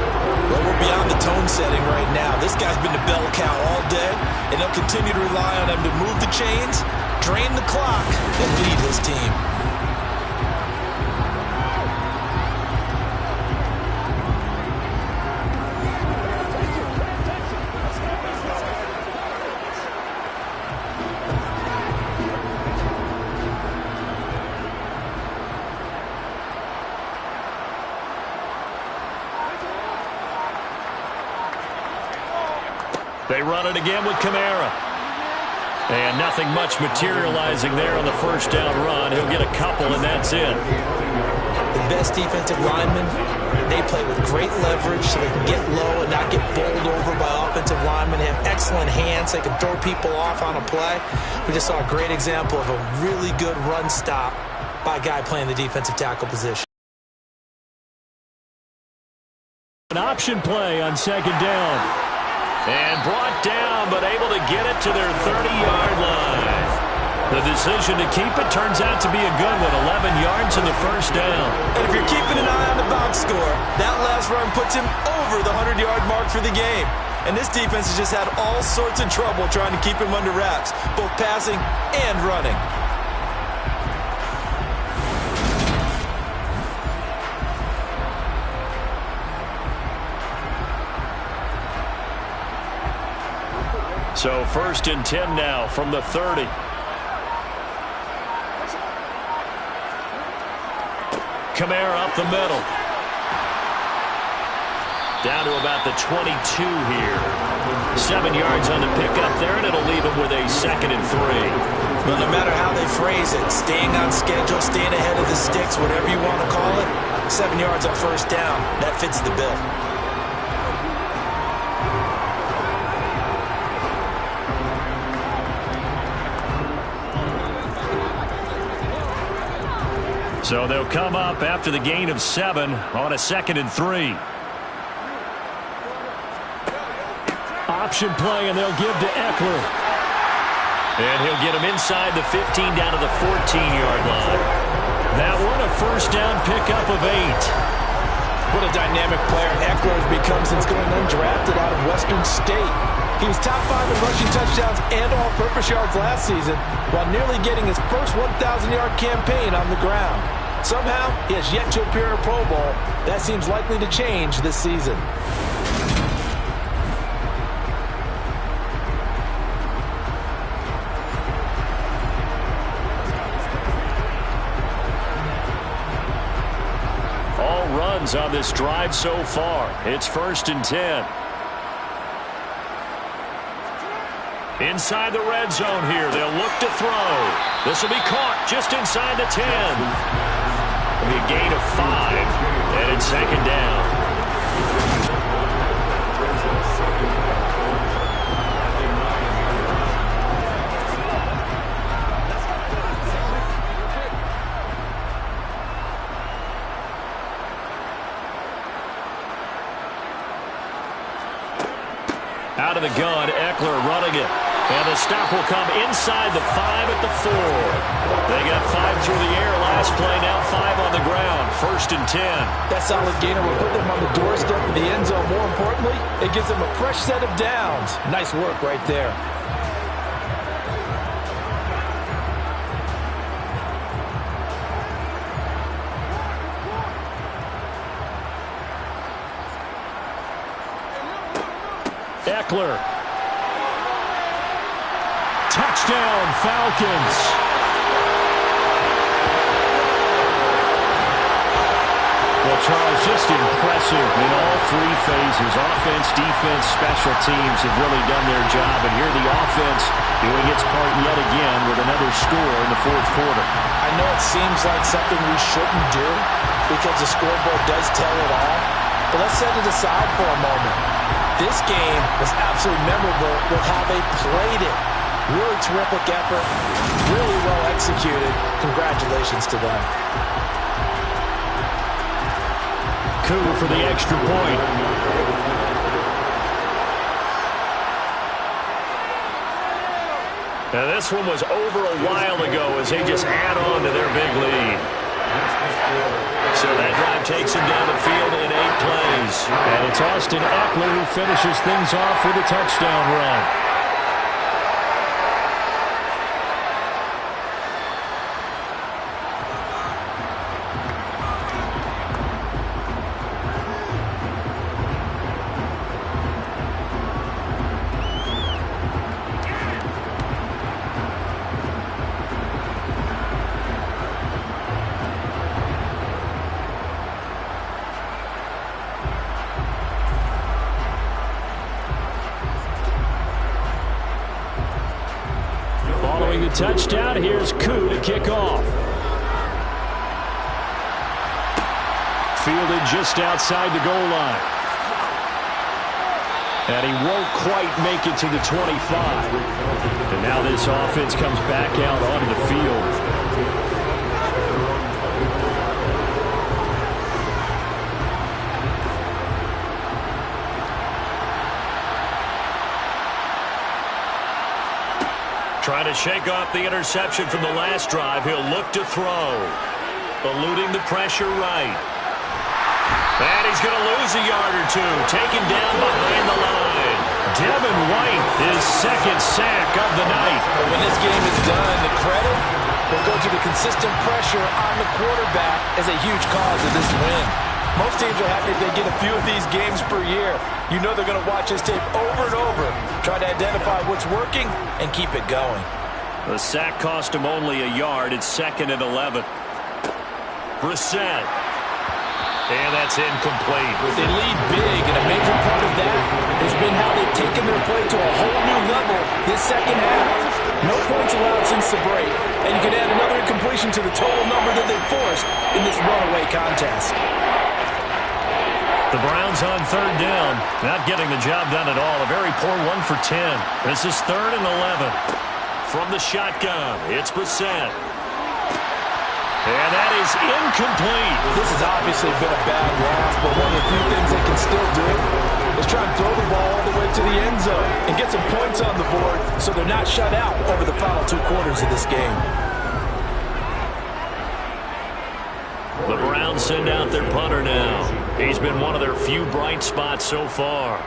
Well, we're beyond the tone setting right now. This guy's been the bell cow all day, and they'll continue to rely on him to move the chains, drain the clock, and lead his team. They run it again with Kamara. And nothing much materializing there on the first down run. He'll get a couple, and that's it. The best defensive linemen, they play with great leverage so they can get low and not get bowled over by offensive linemen. They have excellent hands. They can throw people off on a play. We just saw a great example of a really good run stop by a guy playing the defensive tackle position. An option play on second down. And brought down, but able to get it to their 30-yard line. The decision to keep it turns out to be a good one. 11 yards in the first down. And if you're keeping an eye on the box score, that last run puts him over the 100-yard mark for the game. And this defense has just had all sorts of trouble trying to keep him under wraps, both passing and running. So first and 10 now from the 30. Kamara up the middle. Down to about the 22 here. 7 yards on the pickup there, and it'll leave him with a 2nd and 3. Well, no matter how they phrase it, staying on schedule, staying ahead of the sticks, whatever you want to call it, 7 yards on first down, that fits the bill. So they'll come up after the gain of 7 on a 2nd and 3. Option play, and they'll give to Eckler. And he'll get him inside the 15 down to the 14-yard line. That one a first down pickup of 8. What a dynamic player Eckler has become since going undrafted out of Western State. He was top 5 in rushing touchdowns and all-purpose yards last season while nearly getting his first 1,000-yard campaign on the ground. Somehow, he has yet to appear in a Pro Bowl. That seems likely to change this season. All runs on this drive so far. It's first and 10. Inside the red zone here. They'll look to throw. This will be caught just inside the 10. It'll be a gain of 5. And it's second down. Out of the gun, Eckler running it. And the stop will come inside the 5 at the 4. They got 5 through the air last play, now 5 on the ground. First and 10. That solid gainer will put them on the doorstep of the end zone. More importantly, it gives them a fresh set of downs. Nice work right there. Eckler. Touchdown, Falcons. Well, Charles, just impressive in all 3 phases. Offense, defense, special teams have really done their job. And here the offense doing its part yet again with another score in the 4th quarter. I know it seems like something we shouldn't do because the scoreboard does tell it all. But let's set it aside for a moment. This game was absolutely memorable with how they played it. Really terrific effort, really well executed. Congratulations to them. Coup for the extra point. Now this one was over a while ago as they just add on to their big lead. So that drive takes him down the field in 8 plays. And it's Austin Eckler who finishes things off with a touchdown run. touchdown. Here's Koo to kick off. Fielded just outside the goal line. And he won't quite make it to the 25. And now this offense comes back out onto the field. Trying to shake off the interception from the last drive. He'll look to throw. Eluding the pressure right. And he's going to lose a yard or two. Taken down behind the line. Devin White, his second sack of the night. When this game is done, the credit will go to the consistent pressure on the quarterback as a huge cause of this win. Most teams are happy if they get a few of these games per year. You know they're going to watch this tape over and over, try to identify what's working and keep it going. The sack cost him only a yard. It's 2nd and 11. Brissett. And that's incomplete. They lead big, and a major part of that has been how they've taken their play to a whole new level this second half. No points allowed since the break, and you can add another incompletion to the total number that they forced in this runaway contest. The Browns on 3rd down. Not getting the job done at all. A very poor 1 for 10. This is 3rd and 11. From the shotgun, it's Brissett. And that is incomplete. This has obviously been a bad loss, but one of the few things they can still do is try and throw the ball all the way to the end zone and get some points on the board so they're not shut out over the final 2 quarters of this game. The Browns send out their punter now. He's been one of their few bright spots so far.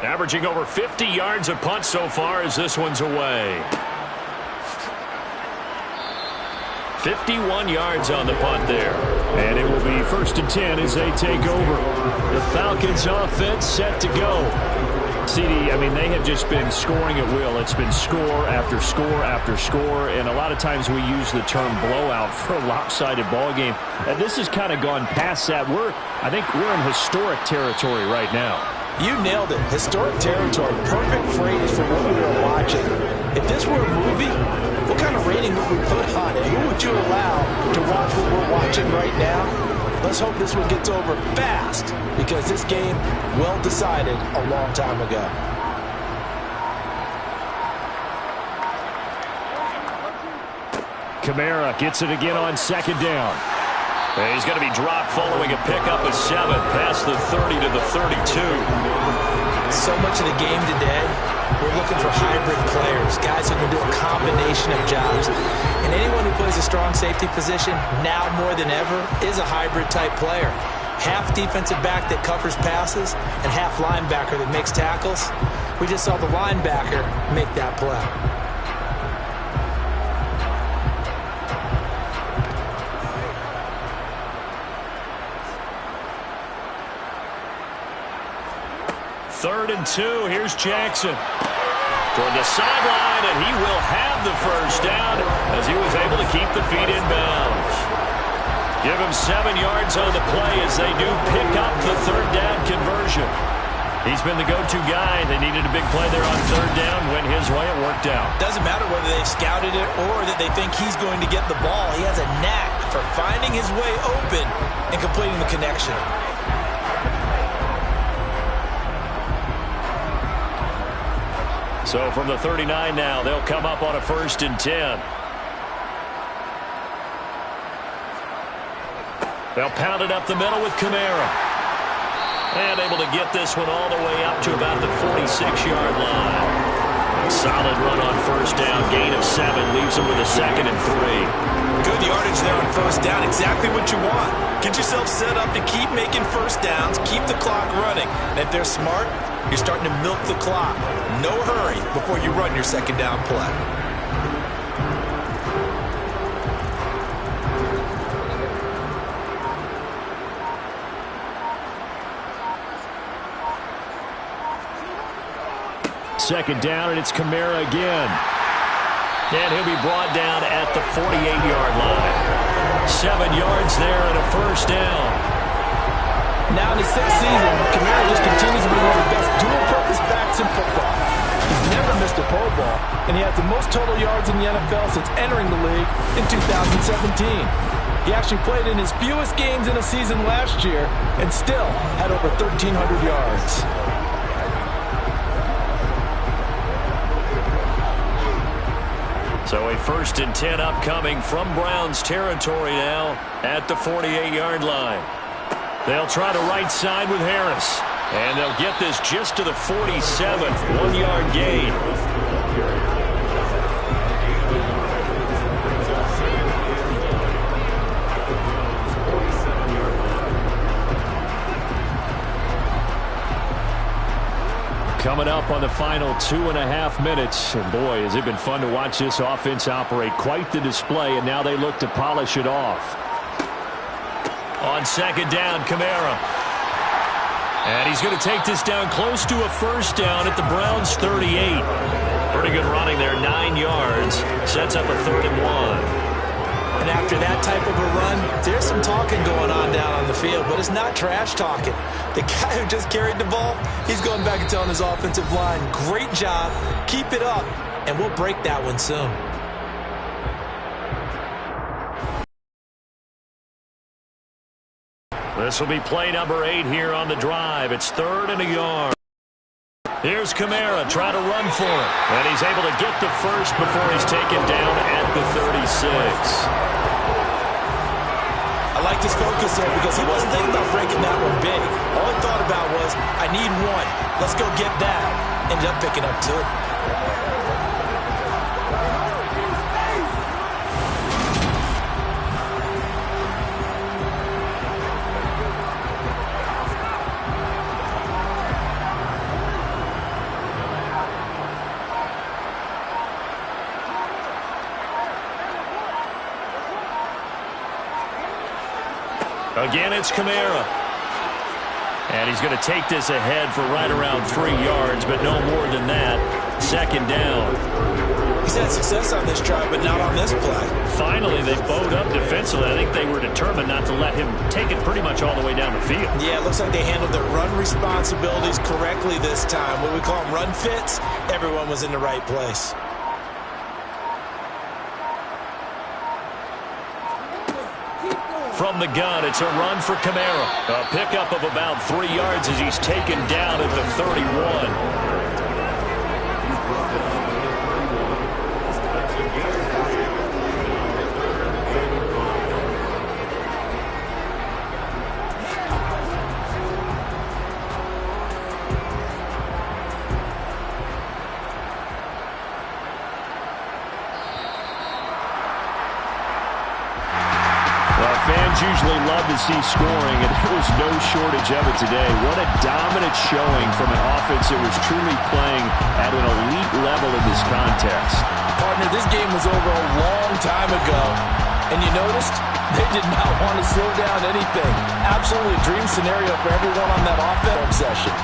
Averaging over 50 yards a punt so far as this one's away. 51 yards on the punt there. And it will be 1st and 10 as they take over. The Falcons offense set to go. CD, I mean, they have just been scoring at will. It's been score after score after score, and a lot of times we use the term blowout for a lopsided ball game. And this has kind of gone past that. I think we're in historic territory right now. You nailed it. Historic territory. Perfect phrase for what we were watching. If this were a movie, what kind of rating would we put on it? Who would you allow to watch what we're watching right now? Let's hope this one gets over fast, because this game, well decided a long time ago. Kamara gets it again on 2nd down. And he's going to be dropped following a pickup of 7 past the 30 to the 32. So much of the game today, we're looking for hybrid players, guys who can do a combination of jobs. And anyone who plays a strong safety position, now more than ever, is a hybrid-type player. Half defensive back that covers passes and half linebacker that makes tackles. We just saw the linebacker make that play. Third and 2. Here's Jackson. Toward the sideline, and he will have the first down as he was able to keep the feet in bounds. Give him 7 yards on the play as they do pick up the 3rd down conversion. He's been the go-to guy. They needed a big play there on 3rd down. Went his way. It worked out. Doesn't matter whether they've scouted it or that they think he's going to get the ball. He has a knack for finding his way open and completing the connection. So from the 39 now, they'll come up on a 1st and 10. They'll pound it up the middle with Kamara. And able to get this one all the way up to about the 46-yard line. Solid run on 1st down. Gain of 7 leaves them with a 2nd and 3. Good yardage there on 1st down. Exactly what you want. Get yourself set up to keep making 1st downs. Keep the clock running. And if they're smart, you're starting to milk the clock. No hurry before you run your 2nd down play. Second down, and it's Kamara again. And he'll be brought down at the 48-yard line. 7 yards there and a 1st down. Now in his 6th season, Kamara just continues to be one of the best dual-purpose backs in football. He's never missed a Pro Bowl, and he has the most total yards in the NFL since entering the league in 2017. He actually played in his fewest games in a season last year and still had over 1,300 yards. So a 1st and 10 upcoming from Browns territory now at the 48-yard line. They'll try to right side with Harris. And they'll get this just to the 47, 1-yard gain. Coming up on the final 2.5 minutes. And boy, has it been fun to watch this offense operate. Quite the display, and now they look to polish it off. On 2nd down, Kamara. And he's going to take this down close to a 1st down at the Browns' 38. Pretty good running there, 9 yards. Sets up a 3rd and 1. And after that type of a run, there's some talking going on down on the field, but it's not trash talking. The guy who just carried the ball, he's going back and telling his offensive line, great job, keep it up, and we'll break that one soon. This will be play number 8 here on the drive. It's 3rd and a yard. Here's Kamara trying to run for it. And he's able to get the first before he's taken down at the 36. I like his focus there because he wasn't thinking about breaking that one big. All he thought about was, I need 1. Let's go get that. Ended up picking up 2. Again, it's Kamara. And he's going to take this ahead for right around 3 yards, but no more than that. 2nd down. He's had success on this drive, but not on this play. Finally, they bowed up defensively. I think they were determined not to let him take it pretty much all the way down the field. Yeah, it looks like they handled their run responsibilities correctly this time. What we call them run fits, everyone was in the right place. From the gun, it's a run for Kamara. A pickup of about 3 yards as he's taken down at the 31. Fans usually love to see scoring, and there was no shortage of it today. What a dominant showing from an offense that was truly playing at an elite level in this contest. Partner, this game was over a long time ago, and you noticed they did not want to slow down anything. Absolutely a dream scenario for everyone on that offense session.